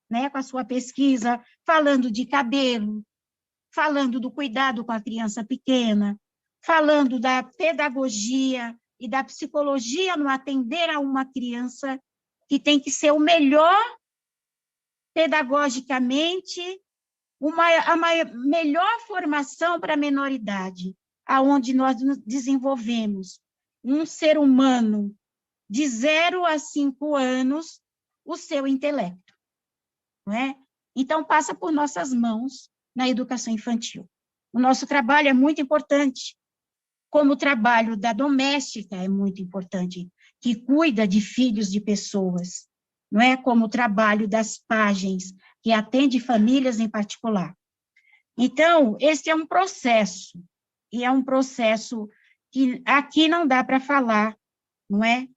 Speaker 8: né, com a sua pesquisa, falando de cabelo, falando do cuidado com a criança pequena, falando da pedagogia e da psicologia no atender a uma criança que tem que ser o melhor pedagogicamente, a melhor formação para a menoridade, aonde nós desenvolvemos um ser humano de 0 a 5 anos, o seu intelecto, não é? Então, passa por nossas mãos na educação infantil. O nosso trabalho é muito importante, como o trabalho da doméstica é muito importante, que cuida de filhos de pessoas, não é? Como o trabalho das pajens, que atende famílias em particular. Então, esse é um processo, e é um processo que aqui não dá para falar, não é?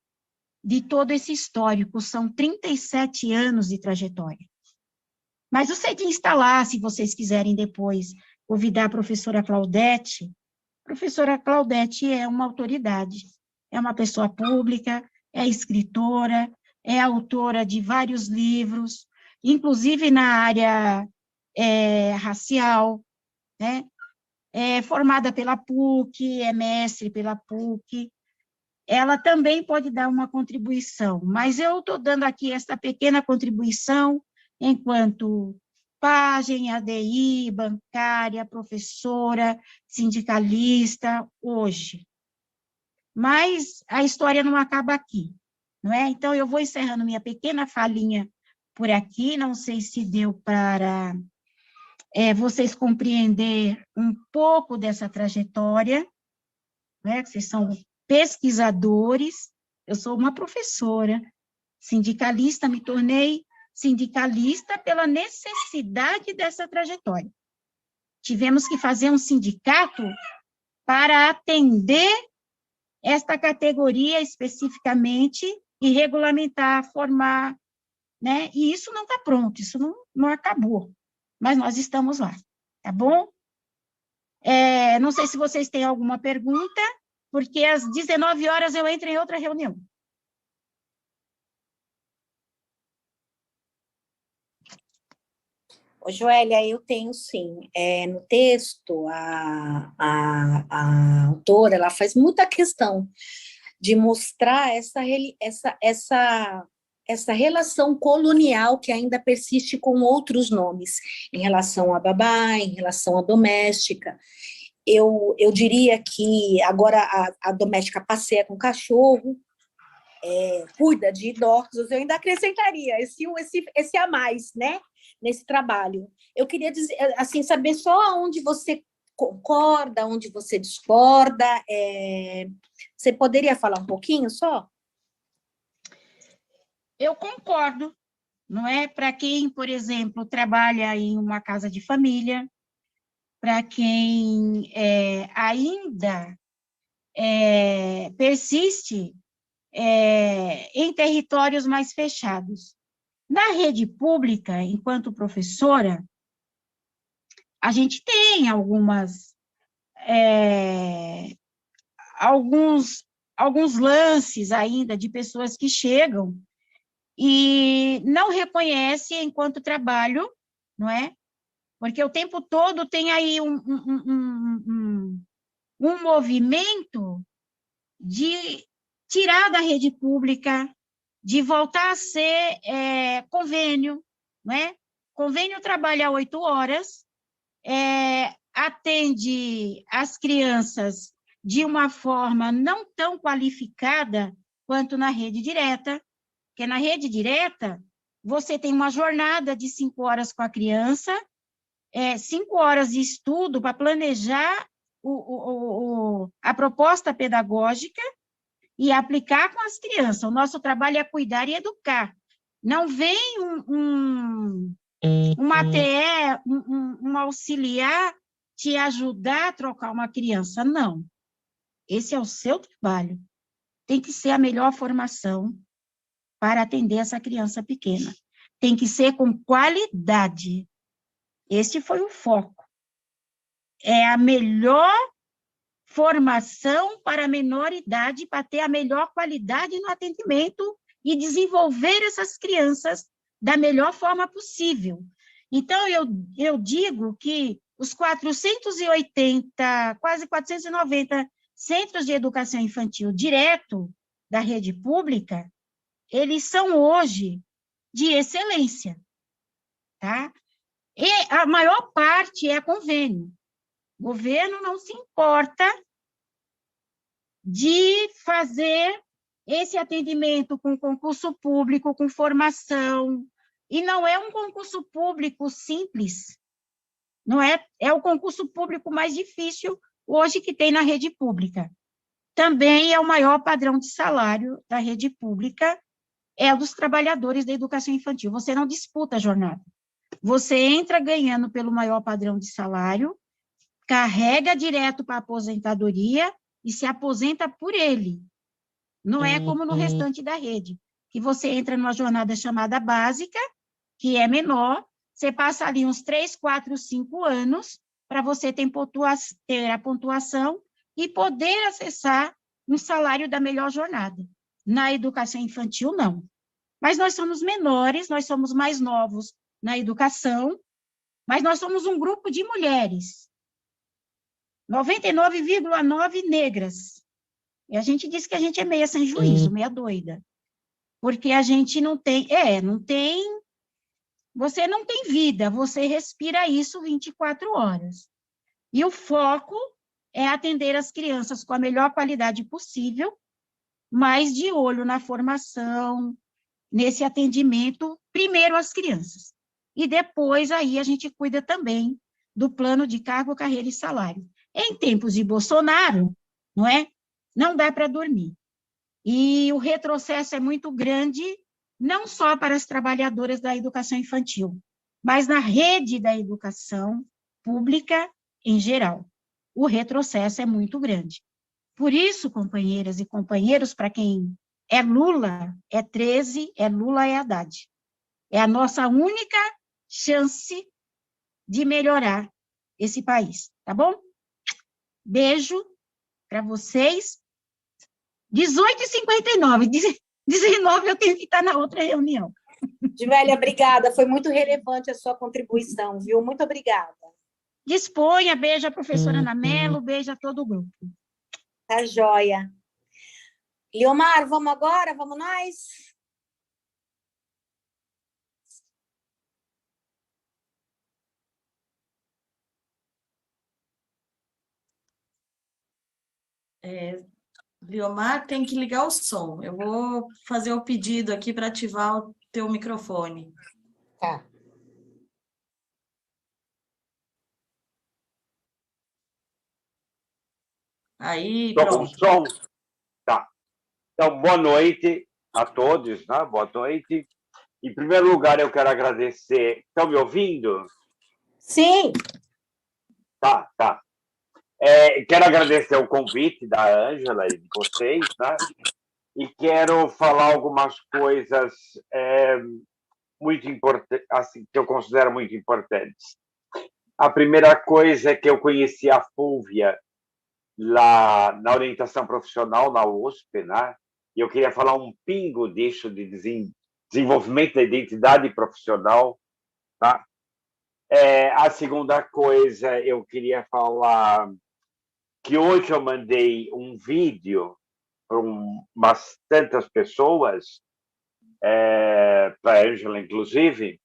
Speaker 8: De todo esse histórico, são 37 anos de trajetória. Mas o CEDIM está lá, se vocês quiserem depois convidar a professora Claudete. A professora Claudete é uma autoridade, é uma pessoa pública, é escritora, é autora de vários livros, inclusive na área racial, né? É formada pela PUC, é mestre pela PUC. Ela também pode dar uma contribuição, mas eu estou dando aqui esta pequena contribuição enquanto pajem, ADI, bancária, professora, sindicalista, hoje. Mas a história não acaba aqui, não é? Então, eu vou encerrando minha pequena falinha por aqui, não sei se deu para vocês compreender um pouco dessa trajetória, né? Vocês são pesquisadores, eu sou uma professora, sindicalista, me tornei sindicalista pela necessidade dessa trajetória. Tivemos que fazer um sindicato para atender esta categoria especificamente e regulamentar, formar, né? E isso não está pronto, isso não acabou, mas nós estamos lá, tá bom? Não sei se vocês têm alguma pergunta, porque às 19 horas eu entro em outra reunião.
Speaker 4: Ô, Joélia, eu tenho sim. No texto, a autora ela faz muita questão de mostrar essa relação colonial que ainda persiste com outros nomes, em relação à babá, em relação à doméstica. Eu diria que agora a doméstica passeia com cachorro, cuida de idosos, eu ainda acrescentaria esse a mais, né, nesse trabalho. Eu queria dizer, assim, saber só onde você concorda, onde você discorda. Você poderia falar um pouquinho só?
Speaker 8: Eu concordo, não é? Para quem, por exemplo, trabalha em uma casa de família, para quem ainda persiste em territórios mais fechados. Na rede pública, enquanto professora, a gente tem alguns lances ainda de pessoas que chegam e não reconhecem enquanto trabalho, não é? Porque o tempo todo tem aí um movimento de tirar da rede pública, de voltar a ser convênio, não é? Convênio trabalha 8 horas, atende as crianças de uma forma não tão qualificada quanto na rede direta, porque na rede direta você tem uma jornada de 5 horas com a criança, 5 horas de estudo para planejar a proposta pedagógica e aplicar com as crianças. O nosso trabalho é cuidar e educar. Não vem uma ATE, um auxiliar te ajudar a trocar uma criança, não. Esse é o seu trabalho. tem que ser a melhor formação para atender essa criança pequena. Tem que ser com qualidade. Esse foi o foco. É a melhor formação para a menor idade, para ter a melhor qualidade no atendimento e desenvolver essas crianças da melhor forma possível. Então, eu digo que os 480, quase 490 centros de educação infantil direto da rede pública, eles são hoje de excelência, tá? E a maior parte é convênio. O governo não se importa de fazer esse atendimento com concurso público, com formação, e não é um concurso público simples, não é, é o concurso público mais difícil hoje que tem na rede pública. Também é o maior padrão de salário da rede pública, é o dos trabalhadores da educação infantil. Você não disputa a jornada. Você entra ganhando pelo maior padrão de salário, carrega direto para a aposentadoria e se aposenta por ele. Não é como no restante da rede, que você entra numa jornada chamada básica, que é menor, você passa ali uns 3, 4, 5 anos para você ter a pontuação e poder acessar um salário da melhor jornada. Na educação infantil, não. Mas nós somos menores, nós somos mais novos na educação, mas nós somos um grupo de mulheres, 99,9% negras. E a gente diz que a gente é meia sem juízo, meia doida. Porque a gente não tem, você não tem vida, você respira isso 24 horas. E o foco é atender as crianças com a melhor qualidade possível, mas de olho na formação, nesse atendimento, primeiro às crianças. E depois aí a gente cuida também do plano de cargo, carreira e salário. Em tempos de Bolsonaro, não é? Não dá para dormir. E o retrocesso é muito grande, não só para as trabalhadoras da educação infantil, mas na rede da educação pública em geral. O retrocesso é muito grande. Por isso, companheiras e companheiros, para quem é Lula, é 13, é Lula, é Haddad. É a nossa única chance de melhorar esse país, tá bom? Beijo para vocês. 18h59, 19 eu tenho que estar na outra reunião.
Speaker 4: Dimélia, obrigada, foi muito relevante a sua contribuição, viu? Muito obrigada.
Speaker 8: Disponha, beijo a professora Ana Mello, beijo a todo o grupo.
Speaker 4: Tá joia. Leomar, vamos agora? Vamos nós?
Speaker 9: Leomar, tem que ligar o som. Eu vou fazer o pedido aqui para ativar o teu microfone.
Speaker 4: Tá.
Speaker 9: Aí,
Speaker 2: Estou com
Speaker 9: pronto.
Speaker 2: som. Tá. Então, boa noite a todos, né? Boa noite. Em primeiro lugar, eu quero agradecer. Estão me ouvindo?
Speaker 4: Sim.
Speaker 2: Tá. Quero agradecer o convite da Ângela e de vocês, né? E quero falar algumas coisas muito importantes, assim, que eu considero muito importantes. A primeira coisa é que eu conheci a Fúvia lá na orientação profissional na USP, né? E eu queria falar um pingo disso de desenvolvimento da identidade profissional, tá? A segunda coisa, eu queria falar que hoje eu mandei um vídeo para umas tantas pessoas, para a Ângela, inclusive,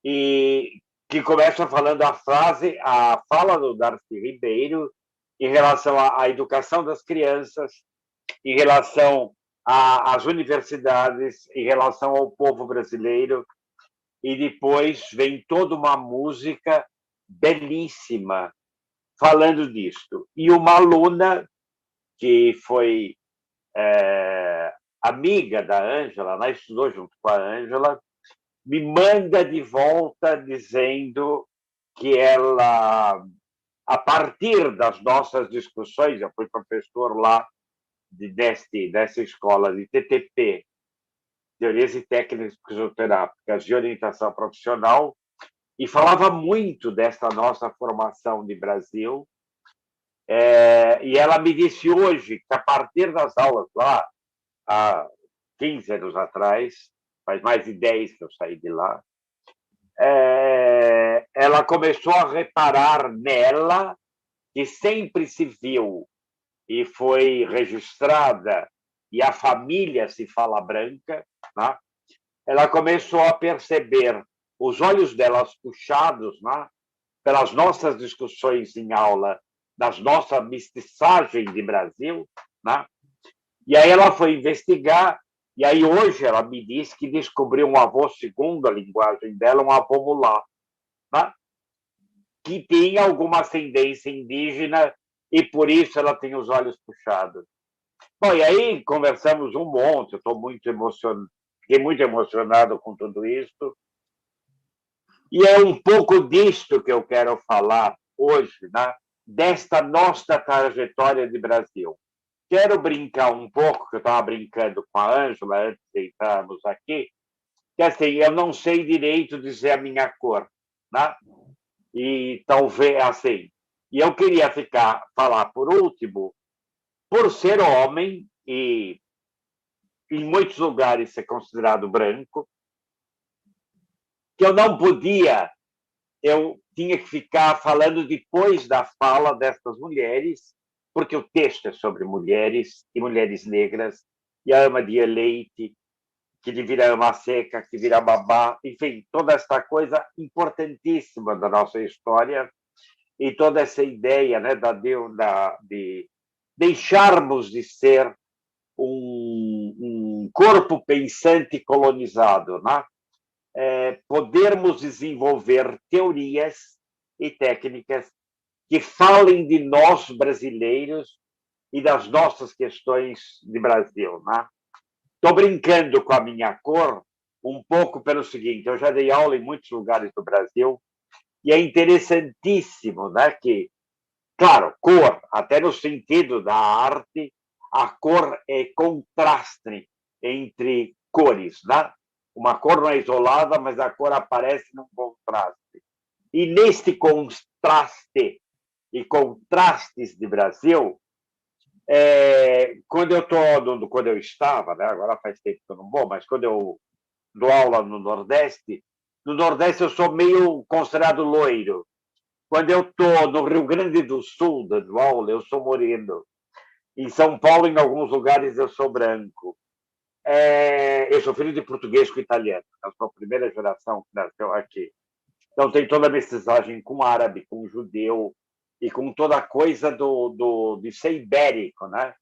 Speaker 2: e que começa falando a fala do Darcy Ribeiro em relação à educação das crianças, em relação às universidades, em relação ao povo brasileiro, e depois vem toda uma música belíssima falando disto. E uma aluna que foi amiga da Ângela, né, estudou junto com a Ângela, me manda de volta dizendo que ela, a partir das nossas discussões, eu fui professor lá
Speaker 10: dessa escola de TTP, Teorias e Técnicas Psicoterápicas de Orientação Profissional, e falava muito dessa nossa formação de Brasil. E ela me disse hoje que, a partir das aulas lá, há 15 anos atrás, faz mais de 10 que eu saí de lá, ela começou a reparar nela, que sempre se viu e foi registrada, e a família se fala branca, né? Ela começou a perceber os olhos delas puxados, né, pelas nossas discussões em aula, das nossas mestiçagens de Brasil, né? E aí ela foi investigar, e aí hoje ela me disse que descobriu um avô, segundo a linguagem dela, um avô mulato, né? Que tinha alguma ascendência indígena e por isso ela tem os olhos puxados. Bom, e aí conversamos um monte, eu estou muito emocionado, fiquei muito emocionado com tudo isso. E é um pouco disto que eu quero falar hoje, né? Desta nossa trajetória de Brasil. Quero brincar um pouco, que eu estava brincando com a Ângela antes de entrarmos aqui, que assim, eu não sei direito dizer a minha cor, né? E talvez assim. E eu queria falar por último, por ser homem e em muitos lugares ser considerado branco, que eu não podia, eu tinha que ficar falando depois da fala dessas mulheres, porque o texto é sobre mulheres e mulheres negras, e a ama de leite, que vira ama seca, que vira babá, enfim, toda essa coisa importantíssima da nossa história e toda essa ideia, né, de deixarmos de ser um corpo pensante colonizado, né? Podermos desenvolver teorias e técnicas que falem de nós brasileiros e das nossas questões de Brasil, né? Estou brincando com a minha cor um pouco pelo seguinte: eu já dei aula em muitos lugares do Brasil e é interessantíssimo, né, que, claro, cor, até no sentido da arte, a cor é contraste entre cores, né? Uma cor não é isolada, mas a cor aparece num contraste. E neste contraste e contrastes de Brasil, quando eu estava, né, agora faz tempo que eu não vou, mas quando eu dou aula no Nordeste eu sou meio considerado loiro. Quando eu estou no Rio Grande do Sul, dando aula, eu sou moreno. Em São Paulo, em alguns lugares, eu sou branco. Eu sou filho de português com italiano. Eu sou a primeira geração que nasceu aqui. Então, tem toda a mestiçagem com árabe, com judeu, e com toda a coisa de ser ibérico, né?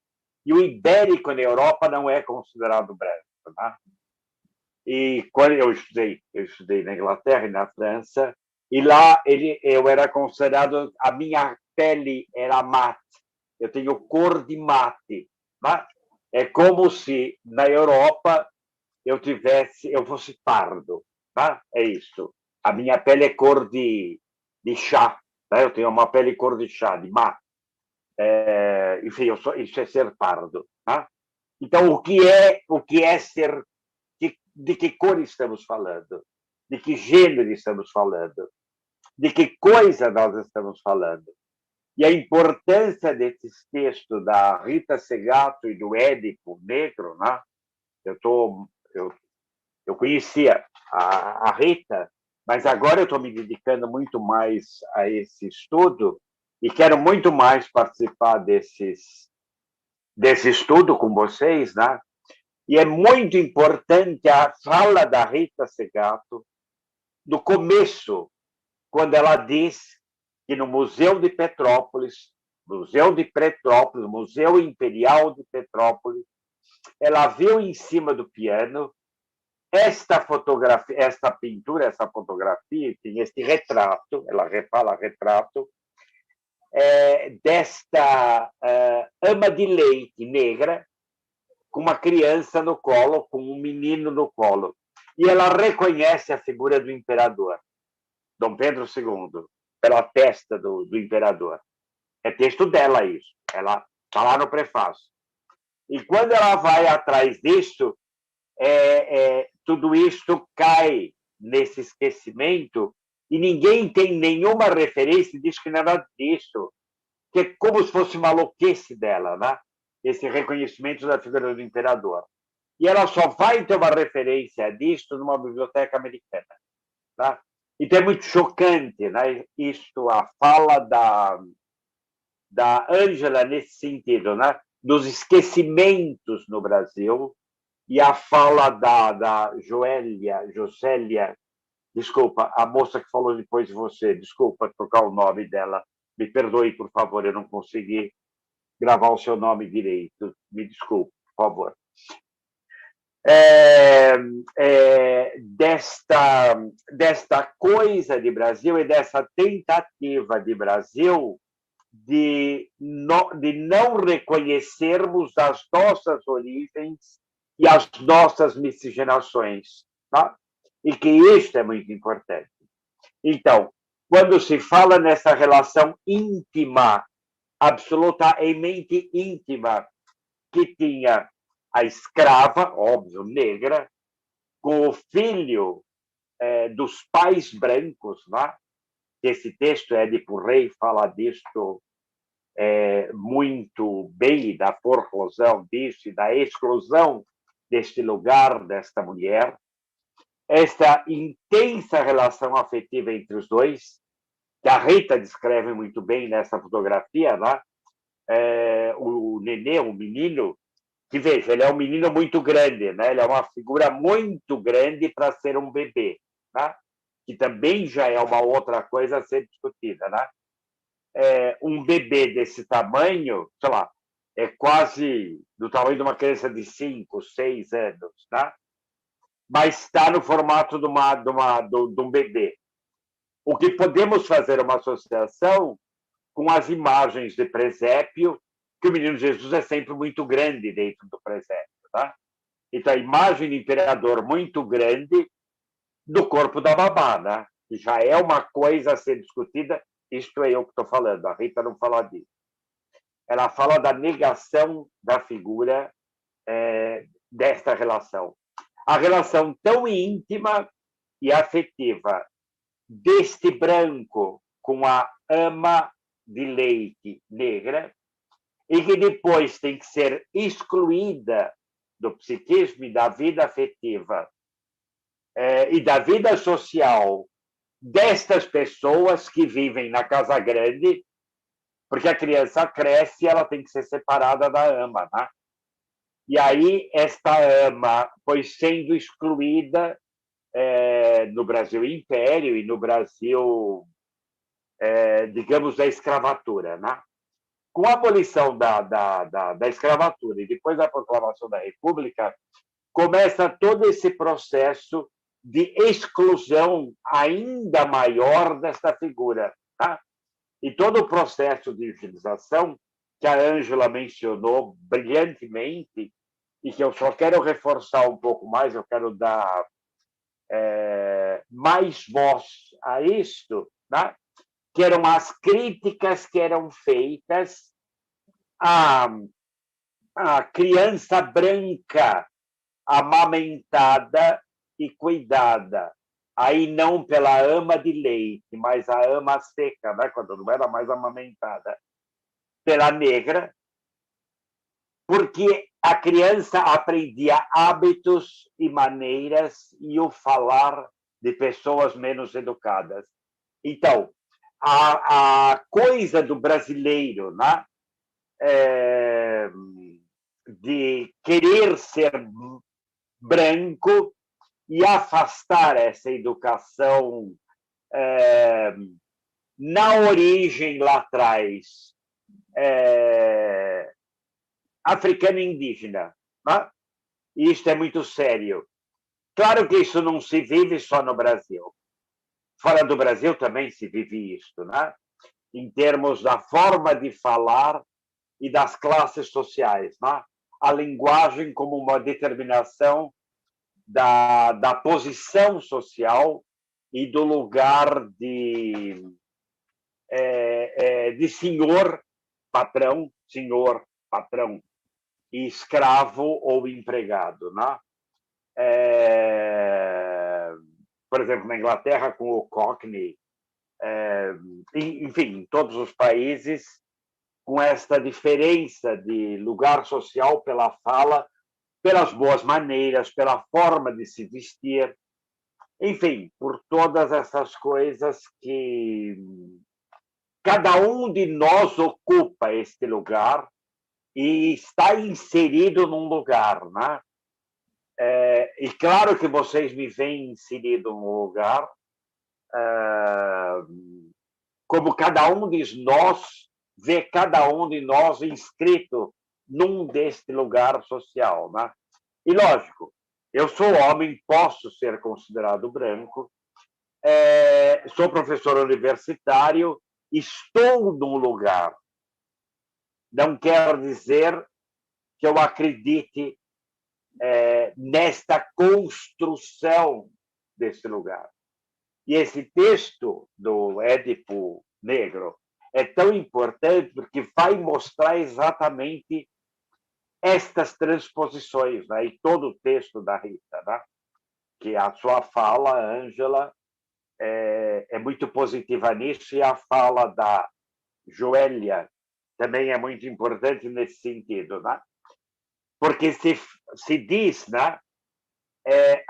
Speaker 10: E o ibérico na Europa não é considerado branco, né? E quando eu estudei na Inglaterra e na França, e lá eu era considerado, a minha pele era mate, eu tenho cor de mate, né? É como se na Europa eu fosse pardo, né? É isso. A minha pele é cor de chá, né? Eu tenho uma pele cor de chá, de mate. Enfim, isso é ser pardo, né? Então, o que é ser? De que cor estamos falando? De que gênero estamos falando? De que coisa nós estamos falando? E a importância desses textos da Rita Segato e do Édipo Negro, né? Eu conhecia a Rita, mas agora eu estou me dedicando muito mais a esse estudo e quero muito mais participar desse estudo com vocês, né? E é muito importante a fala da Rita Segato, do começo, quando ela diz que no Museu Imperial de Petrópolis, ela viu em cima do piano esta fotografia, esta pintura, essa fotografia, tem este retrato, ela fala retrato, desta ama de leite negra, com uma criança no colo, com um menino no colo. E ela reconhece a figura do imperador, Dom Pedro II, pela testa do imperador. É texto dela isso, ela está lá no prefácio. E quando ela vai atrás disso, tudo isso cai nesse esquecimento e ninguém tem nenhuma referência e diz que nada disso, que é como se fosse maluquice dela, né? Esse reconhecimento da figura do imperador. E ela só vai ter uma referência disso numa biblioteca americana. Tá? Então é muito chocante, né? Isto, a fala da Ângela nesse sentido, né? Dos esquecimentos no Brasil, e a fala da Josélia, desculpa, a moça que falou depois de você, desculpa trocar o nome dela, me perdoe, por favor, eu não consegui gravar o seu nome direito, me desculpe, por favor. Desta coisa de Brasil e dessa tentativa de Brasil de não reconhecermos as nossas origens e as nossas miscigenações, tá? E que isso é muito importante. Então, quando se fala nessa relação íntima, absolutamente íntima, que tinha a escrava, óbvio, negra, com o filho dos pais brancos, né? Esse texto, Édipo Rei fala disso muito bem, da forclusão disso e da exclusão deste lugar, desta mulher. Esta intensa relação afetiva entre os dois, que a Rita descreve muito bem nessa fotografia, né? O nenê, o menino, que veja, ele é um menino muito grande, né? Ele é uma figura muito grande para ser um bebê, né? Que também já é uma outra coisa a ser discutida, né? Um bebê desse tamanho, sei lá, é quase do tamanho de uma criança de 5, 6 anos, né? Mas está no formato de um bebê. O que podemos fazer uma associação com as imagens de presépio, que o menino Jesus é sempre muito grande dentro do presépio, tá? Então, a imagem do imperador muito grande do corpo da babá, né? Que já é uma coisa a ser discutida, isto é eu que estou falando, a Rita não fala disso. Ela fala da negação da figura desta relação. A relação tão íntima e afetiva deste branco com a ama de leite negra, e que depois tem que ser excluída do psiquismo e da vida afetiva e da vida social destas pessoas que vivem na casa grande, porque a criança cresce e ela tem que ser separada da ama, né? E aí esta ama foi sendo excluída no Brasil Império e no Brasil, digamos, da escravatura, né? Com a abolição da escravatura e depois da proclamação da República, começa todo esse processo de exclusão ainda maior desta figura, tá? E todo o processo de utilização que a Ângela mencionou brilhantemente e que eu só quero reforçar um pouco mais, eu quero dar mais voz a isto, né? Que eram as críticas que eram feitas à criança branca amamentada e cuidada, aí não pela ama de leite, mas a ama seca, né? Quando não era mais amamentada, pela negra, porque a criança aprendia hábitos e maneiras e o falar de pessoas menos educadas. Então, a coisa do brasileiro, né? De querer ser branco e afastar essa educação na origem lá atrás, africana e indígena. Né? E isso é muito sério. Claro que isso não se vive só no Brasil. Fora do Brasil também se vive isso, né? Em termos da forma de falar e das classes sociais. Né? A linguagem como uma determinação da posição social e do lugar de senhor, patrão, escravo ou empregado, né? Por exemplo, na Inglaterra, com o Cockney, enfim, em todos os países, com esta diferença de lugar social pela fala, pelas boas maneiras, pela forma de se vestir, enfim, por todas essas coisas que cada um de nós ocupa este lugar e está inserido num lugar, né? E claro que vocês me veem inserido num lugar, como cada um de nós vê cada um de nós inscrito num deste lugar social, né? E lógico, eu sou homem, posso ser considerado branco, sou professor universitário, estou num lugar. Não quer dizer que eu acredite nesta construção desse lugar. E esse texto do Édipo Negro é tão importante porque vai mostrar exatamente estas transposições, né? E todo o texto da Rita, né? Que a sua fala, Ângela, é muito positiva nisso, e a fala da Joélia também é muito importante nesse sentido, né? Porque se diz, né?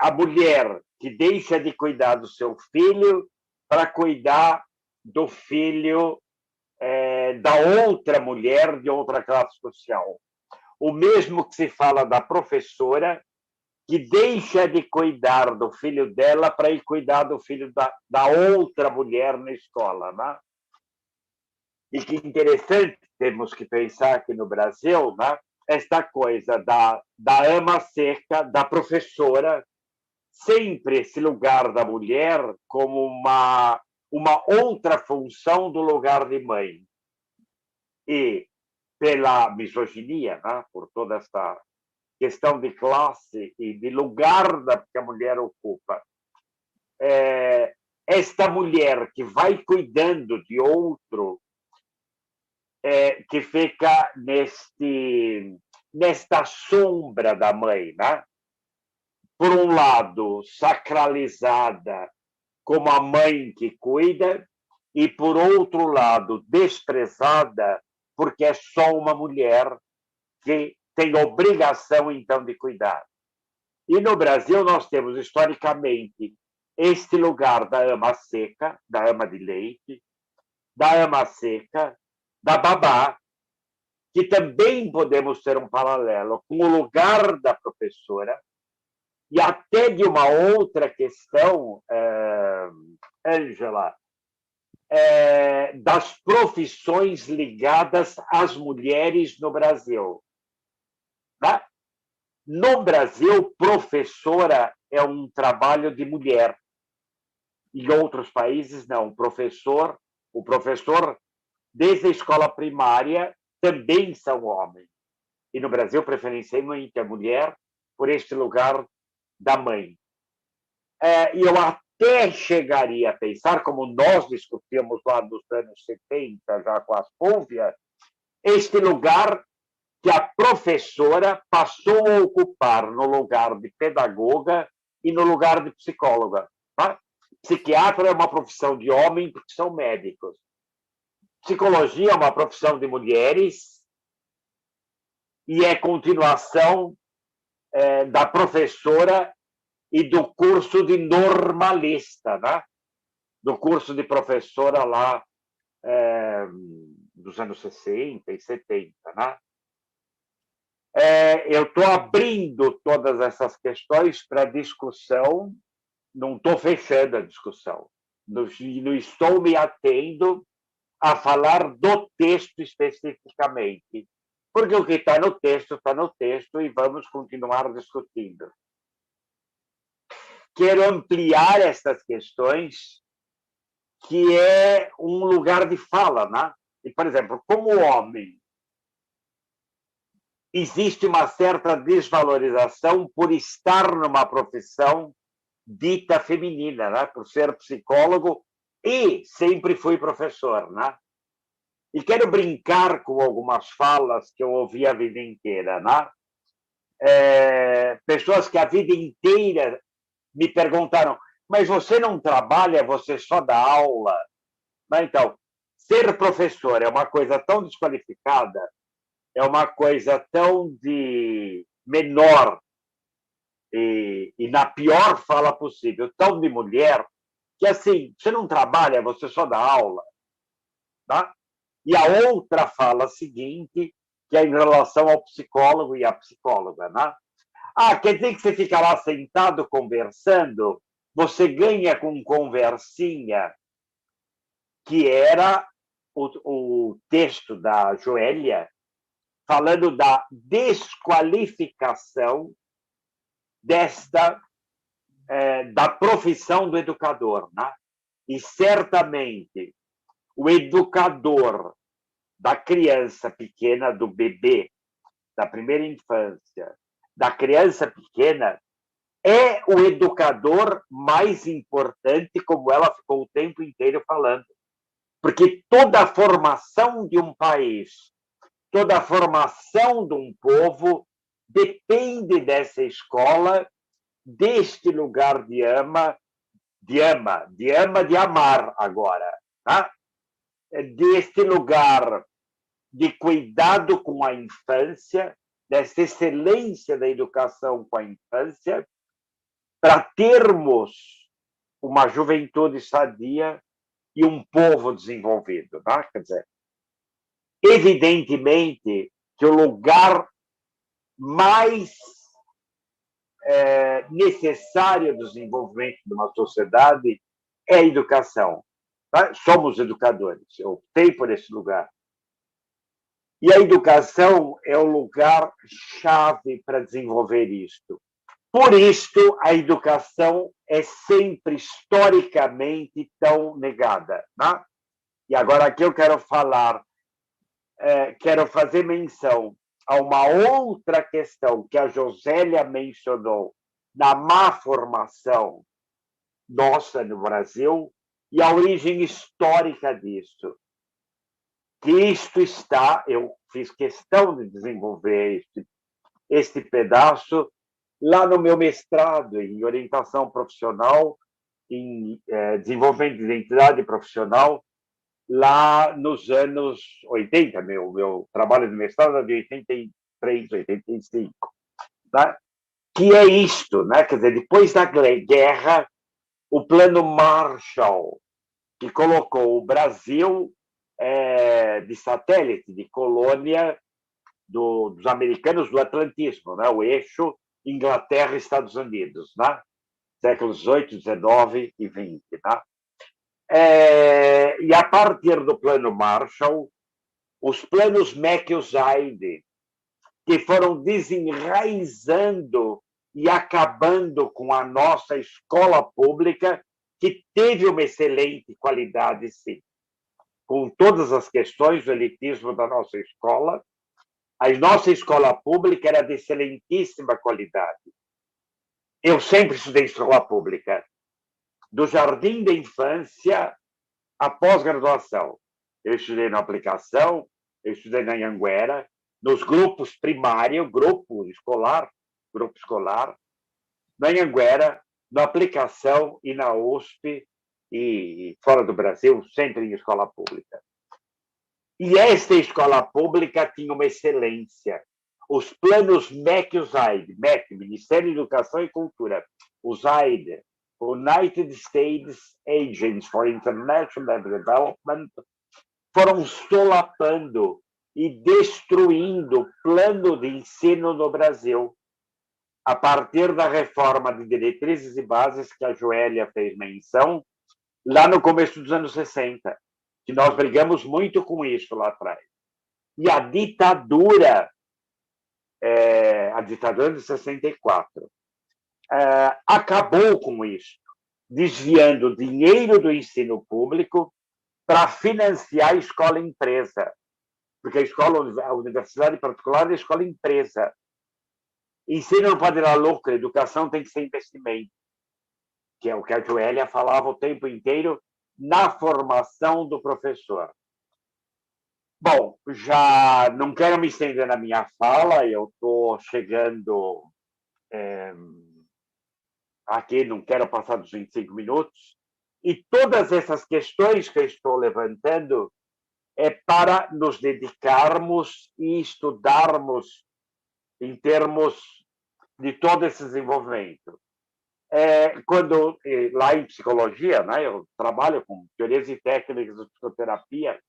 Speaker 10: A mulher que deixa de cuidar do seu filho para cuidar do filho da outra mulher de outra classe social. O mesmo que se fala da professora que deixa de cuidar do filho dela para ir cuidar do filho da outra mulher na escola, né? E que interessante, temos que pensar aqui no Brasil, né? Esta coisa da ama seca, da professora, sempre esse lugar da mulher como uma outra função do lugar de mãe. E pela misoginia, né? Por toda essa questão de classe e de lugar que a mulher ocupa. Esta mulher que vai cuidando de outro, que fica nesta sombra da mãe, né? Por um lado, sacralizada como a mãe que cuida, e por outro lado, desprezada porque é só uma mulher que tem obrigação, então, de cuidar. E no Brasil nós temos, historicamente, este lugar da ama seca, da ama de leite, da ama seca, da babá, que também podemos ter um paralelo com o lugar da professora, e até de uma outra questão, Ângela, das profissões ligadas às mulheres no Brasil. Tá? No Brasil, professora é um trabalho de mulher. Em outros países, não. O professor, desde a escola primária, também são homens. E no Brasil, preferencialmente a mulher, por este lugar da mãe. E eu até chegaria a pensar, como nós discutimos lá nos anos 70, já com a Fúvia, este lugar que a professora passou a ocupar no lugar de pedagoga e no lugar de psicóloga. Tá? Psiquiatra é uma profissão de homem porque são médicos. Psicologia é uma profissão de mulheres e é continuação da professora e do curso de normalista, né? Do curso de professora lá dos anos 60 e 70. Né? Eu estou abrindo todas essas questões para discussão, não estou fechando a discussão, não estou me atendo a falar do texto especificamente, porque o que está no texto e vamos continuar discutindo. Quero ampliar essas questões, que é um lugar de fala, né? E, por exemplo, como homem, existe uma certa desvalorização por estar numa profissão dita feminina, né? Por ser psicólogo e sempre fui professor, né? E quero brincar com algumas falas que eu ouvi a vida inteira, né? Pessoas que a vida inteira me perguntaram, mas você não trabalha, você só dá aula? Então, ser professor é uma coisa tão desqualificada, é uma coisa tão de menor e na pior fala possível, tão de mulher, que assim, você não trabalha, você só dá aula. Tá? E a outra fala seguinte, que é em relação ao psicólogo e à psicóloga. Né? Quer dizer que você fica lá sentado conversando, você ganha com conversinha, que era o texto da Joélia, falando da desqualificação da profissão do educador. Né? E certamente o educador da criança pequena, do bebê, da primeira infância, da criança pequena, é o educador mais importante, como ela ficou o tempo inteiro falando. Porque toda a formação de um país, toda a formação de um povo depende dessa escola, deste lugar de amar agora, tá? Deste lugar de cuidado com a infância, dessa excelência da educação com a infância, para termos uma juventude sadia e um povo desenvolvido. Tá? Quer dizer, evidentemente que o lugar mais necessário do desenvolvimento de uma sociedade é a educação. Tá? Somos educadores, eu optei por esse lugar. E a educação é o lugar-chave para desenvolver isto. Por isto, a educação é sempre historicamente tão negada. Né? E agora aqui eu quero fazer menção a uma outra questão que a Josélia mencionou na má formação nossa no Brasil e a origem histórica disso. Que isto está, eu fiz questão de desenvolver este pedaço lá no meu mestrado em orientação profissional, em desenvolvimento de identidade profissional, lá nos anos 80, meu trabalho de mestrado é de 83, 85, tá? Que é isto, né? Quer dizer, depois da guerra, o Plano Marshall, que colocou o Brasil de satélite, de colônia dos americanos do atlantismo, né? O eixo Inglaterra e Estados Unidos, né? Séculos XVIII, XIX e XX. Né? E a partir do Plano Marshall, os planos Meck-Usaid, que foram desenraizando e acabando com a nossa escola pública, que teve uma excelente qualidade, sim. Com todas as questões do elitismo da nossa escola, a nossa escola pública era de excelentíssima qualidade. Eu sempre estudei escola pública, do jardim da infância à pós-graduação. Eu estudei na aplicação, eu estudei na Anhanguera, nos grupos primário, grupo escolar, na Anhanguera, na aplicação e na USP, e fora do Brasil, sempre em escola pública. E esta escola pública tinha uma excelência. Os planos Meck-Usaid, Ministério da Educação e Cultura, USAID, United States Agency for International Development, foram solapando e destruindo o plano de ensino no Brasil, a partir da reforma de diretrizes e bases que a Joélia fez menção, lá no começo dos anos 60, que nós brigamos muito com isso lá atrás. E a ditadura de 64, acabou com isso, desviando dinheiro do ensino público para financiar a escola-empresa, porque a universidade particular é a escola-empresa. Ensino não pode dar lucro, educação tem que ser investimento, que é o que a Joélia falava o tempo inteiro na formação do professor. Bom, já não quero me estender na minha fala, eu estou chegando aqui, não quero passar dos 25 minutos, e todas essas questões que eu estou levantando é para nos dedicarmos e estudarmos em termos de todo esse desenvolvimento. Quando lá em psicologia, né, eu trabalho com teorias e técnicas de psicoterapia,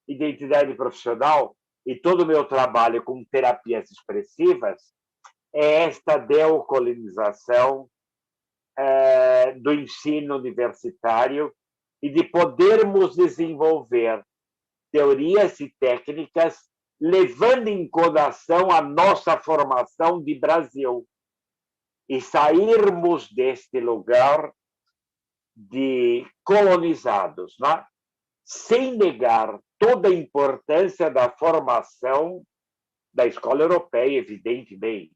Speaker 10: identidade profissional, e todo o meu trabalho com terapias expressivas é esta decolonização do ensino universitário e de podermos desenvolver teorias e técnicas levando em consideração a nossa formação de Brasil e sairmos deste lugar de colonizados, né? Sem negar toda a importância da formação da escola europeia, evidentemente.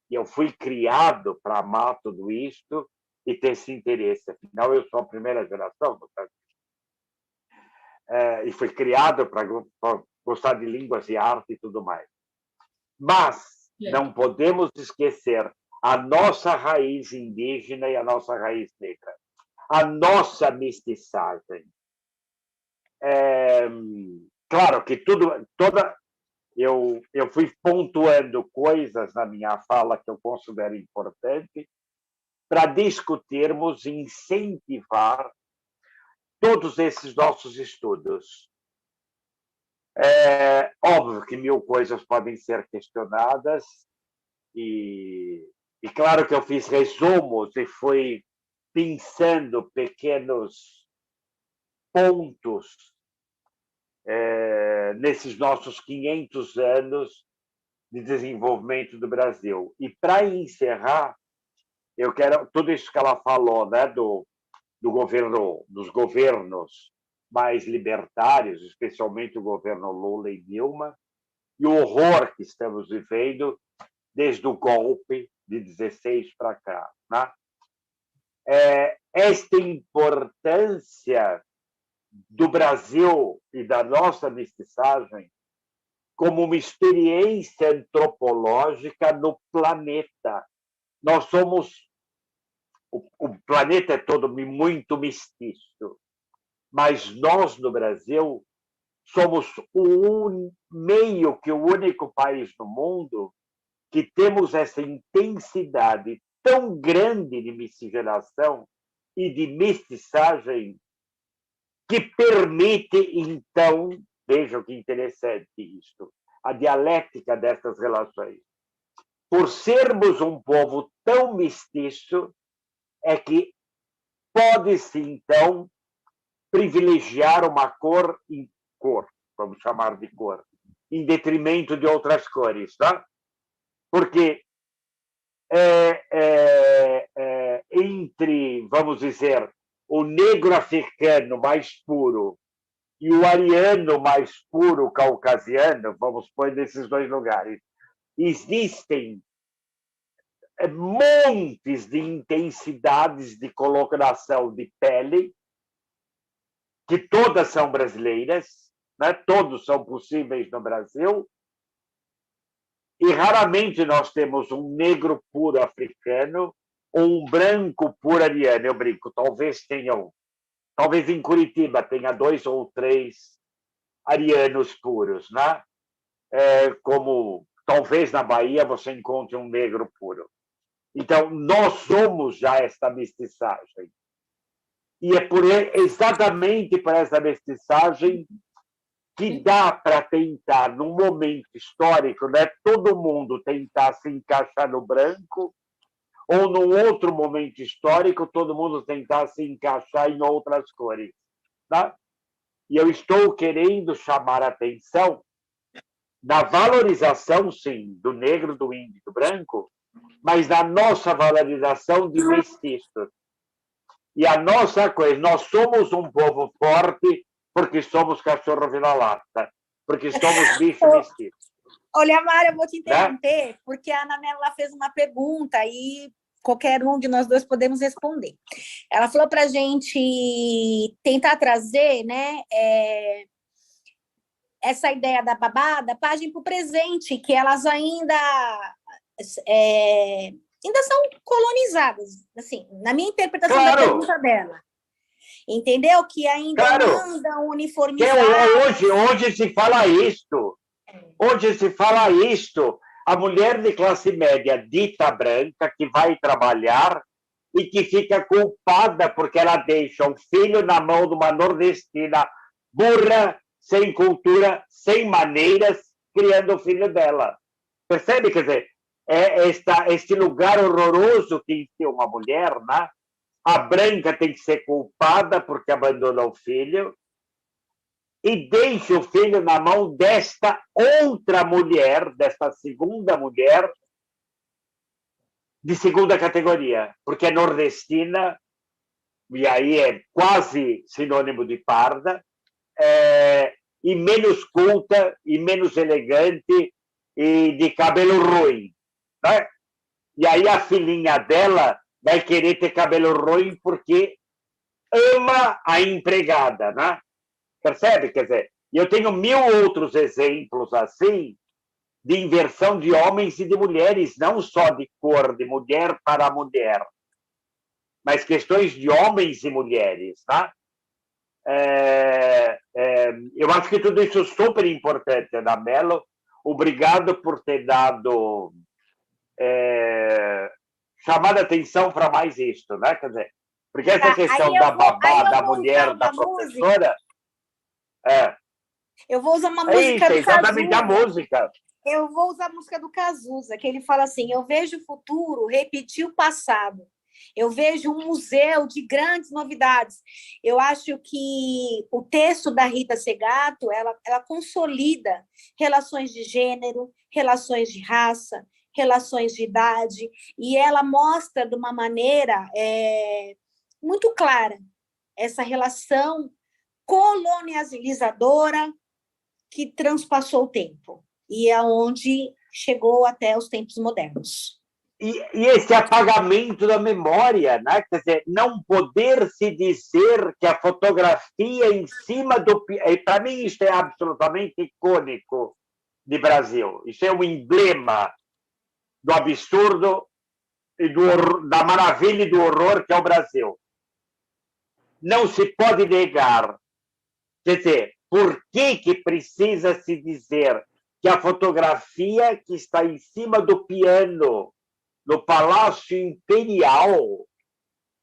Speaker 10: E eu fui criado para amar tudo isto e ter esse interesse. Afinal, eu sou a primeira geração do Brasil. E fui criado para gostar de línguas e arte e tudo mais. Mas não podemos esquecer a nossa raiz indígena e a nossa raiz negra, a nossa mestiçagem. Claro que eu fui pontuando coisas na minha fala que eu considero importante para discutirmos e incentivar todos esses nossos estudos. Óbvio que 1000 coisas podem ser questionadas e claro que eu fiz resumos e fui pensando pequenos pontos nesses nossos 500 anos de desenvolvimento do Brasil. E para encerrar, eu quero tudo isso que ela falou, né, do governo, dos governos mais libertários, especialmente o governo Lula e Dilma, e o horror que estamos vivendo desde o golpe de 16 para cá, né? Esta importância do Brasil e da nossa mestiçagem como uma experiência antropológica no planeta. Nós somos... O planeta é todo muito mestiço, mas nós, no Brasil, somos meio que o único país no mundo que temos essa intensidade tão grande de miscigenação e de mestiçagem que permite, então, vejam que interessante isto, a dialética dessas relações. Por sermos um povo tão mestiço, é que pode-se, então, privilegiar uma cor, vamos chamar de cor, em detrimento de outras cores, tá? Porque entre, vamos dizer, o negro africano mais puro e o ariano mais puro caucasiano, vamos pôr nesses dois lugares, existem montes de intensidades de coloração de pele, que todas são brasileiras, né? Todos são possíveis no Brasil, e raramente nós temos um negro puro africano ou um branco puro ariano. Eu brinco, talvez em Curitiba tenha 2 ou 3 arianos puros, né? Como talvez na Bahia você encontre um negro puro. Então, nós somos já esta mestiçagem. E é exatamente por essa mestiçagem que dá para tentar, num momento histórico, né, todo mundo tentar se encaixar no branco, ou num outro momento histórico, todo mundo tentar se encaixar em outras cores. Tá? E eu estou querendo chamar a atenção da valorização, sim, do negro, do índio, do branco, mas da nossa valorização de mestiços. E a nossa coisa, nós somos um povo forte porque somos cachorro vira-lata, porque somos bicho mestiço.
Speaker 4: Olha, Mara, eu vou te interromper, né? Porque a Ana Mela fez uma pergunta e qualquer um de nós dois podemos responder. Ela falou para a gente tentar trazer, né, essa ideia da babá, da página para o presente, que elas ainda são colonizadas, assim, na minha interpretação da pergunta dela. Entendeu? Que ainda andam uniformizadas.
Speaker 10: Hoje se fala isto. Hoje se fala isto. A mulher de classe média dita branca que vai trabalhar e que fica culpada porque ela deixa um filho na mão de uma nordestina burra, sem cultura, sem maneiras, criando o filho dela. Percebe? Quer dizer, este lugar horroroso que tem uma mulher, né? A branca tem que ser culpada porque abandonou o filho e deixa o filho na mão desta outra mulher, desta segunda mulher, de segunda categoria, porque é nordestina, e aí é quase sinônimo de parda, e menos culta, e menos elegante, e de cabelo ruim. Né? E aí a filhinha dela vai querer ter cabelo ruim porque ama a empregada, né? Percebe? Quer dizer, eu tenho 1000 outros exemplos assim de inversão de homens e de mulheres, não só de cor, de mulher para mulher, mas questões de homens e mulheres, tá? Eu acho que tudo isso é super importante, Ana Mello. Obrigado por ter dado chamado a atenção para mais isto, né? Quer dizer, porque essa questão da babá, da mulher, da professora...
Speaker 4: Eu vou usar uma música do
Speaker 10: exatamente
Speaker 4: Cazuza.
Speaker 10: a música.
Speaker 4: Eu vou usar a música do Cazuza, que ele fala assim: eu vejo o futuro repetir o passado. Eu vejo um museu de grandes novidades. Eu acho que o texto da Rita Segato, ela consolida relações de gênero, relações de raça, relações de idade, e ela mostra de uma maneira muito clara essa relação colonializadora que transpassou o tempo e é onde chegou até os tempos modernos.
Speaker 10: E esse apagamento da memória, né? Quer dizer, não poder se dizer que a fotografia em cima do... Para mim, isso é absolutamente icônico de Brasil. Isso é um emblema do absurdo e da maravilha e do horror que é o Brasil. Não se pode negar. Quer dizer, por que precisa se dizer que a fotografia que está em cima do piano no Palácio Imperial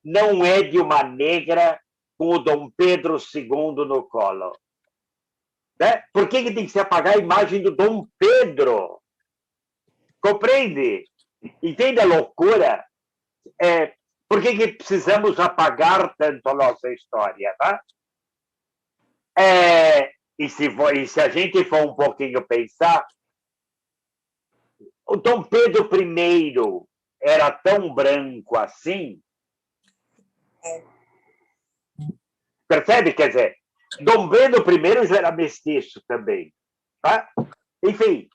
Speaker 10: não é de uma negra com o Dom Pedro II no colo? Né? Por que tem que se apagar a imagem do Dom Pedro? Compreende? Entende a loucura? Por que precisamos apagar tanto a nossa história? Tá? E se a gente for um pouquinho pensar, o Dom Pedro I era tão branco assim. Percebe? Quer dizer, Dom Pedro I já era mestiço também. Tá? Enfim,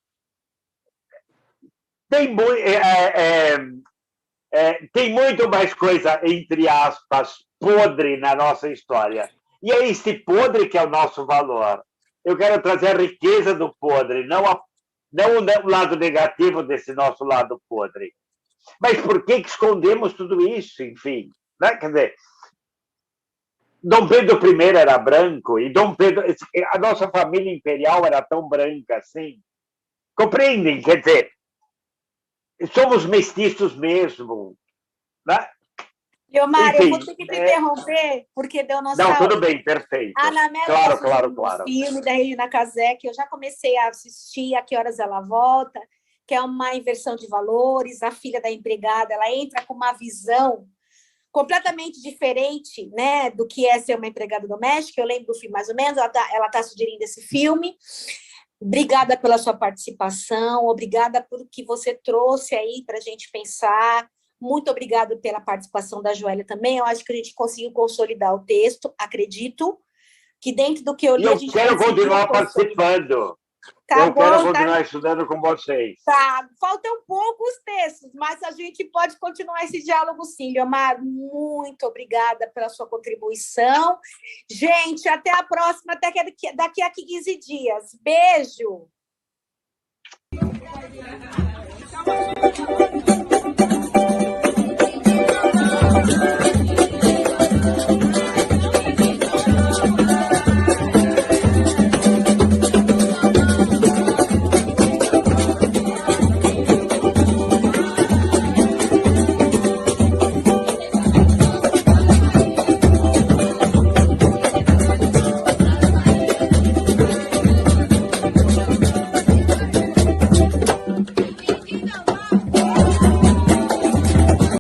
Speaker 10: tem muito mais coisa, entre aspas, podre na nossa história. E é esse podre que é o nosso valor. Eu quero trazer a riqueza do podre, não o lado negativo desse nosso lado podre. Mas por que escondemos tudo isso, enfim? Né? Quer dizer, Dom Pedro I era branco e a nossa família imperial era tão branca assim. Compreendem? Quer dizer, somos mestiços mesmo. Né?
Speaker 4: Leomar, eu vou ter que te interromper, porque deu nossa...
Speaker 10: Não, tudo bem, perfeito.
Speaker 4: Ana Mello, claro. Filme da Regina Casé, que eu já comecei a assistir, A Que Horas Ela Volta, que é uma inversão de valores. A filha da empregada, ela entra com uma visão completamente diferente, né, do que é ser uma empregada doméstica. Eu lembro do filme mais ou menos, ela tá sugerindo esse filme. Obrigada pela sua participação, obrigada por que você trouxe aí para a gente pensar. Muito obrigada pela participação da Joélia também. Eu acho que a gente conseguiu consolidar o texto. Acredito que dentro do que eu li, a gente
Speaker 10: quero continuar participando.
Speaker 4: Tá
Speaker 10: Eu quero
Speaker 4: bom,
Speaker 10: continuar estudando com vocês.
Speaker 4: Tá, faltam poucos textos, mas a gente pode continuar esse diálogo sim. Leomar, muito obrigada pela sua contribuição. Gente, até a próxima, até daqui a 15 dias. Beijo!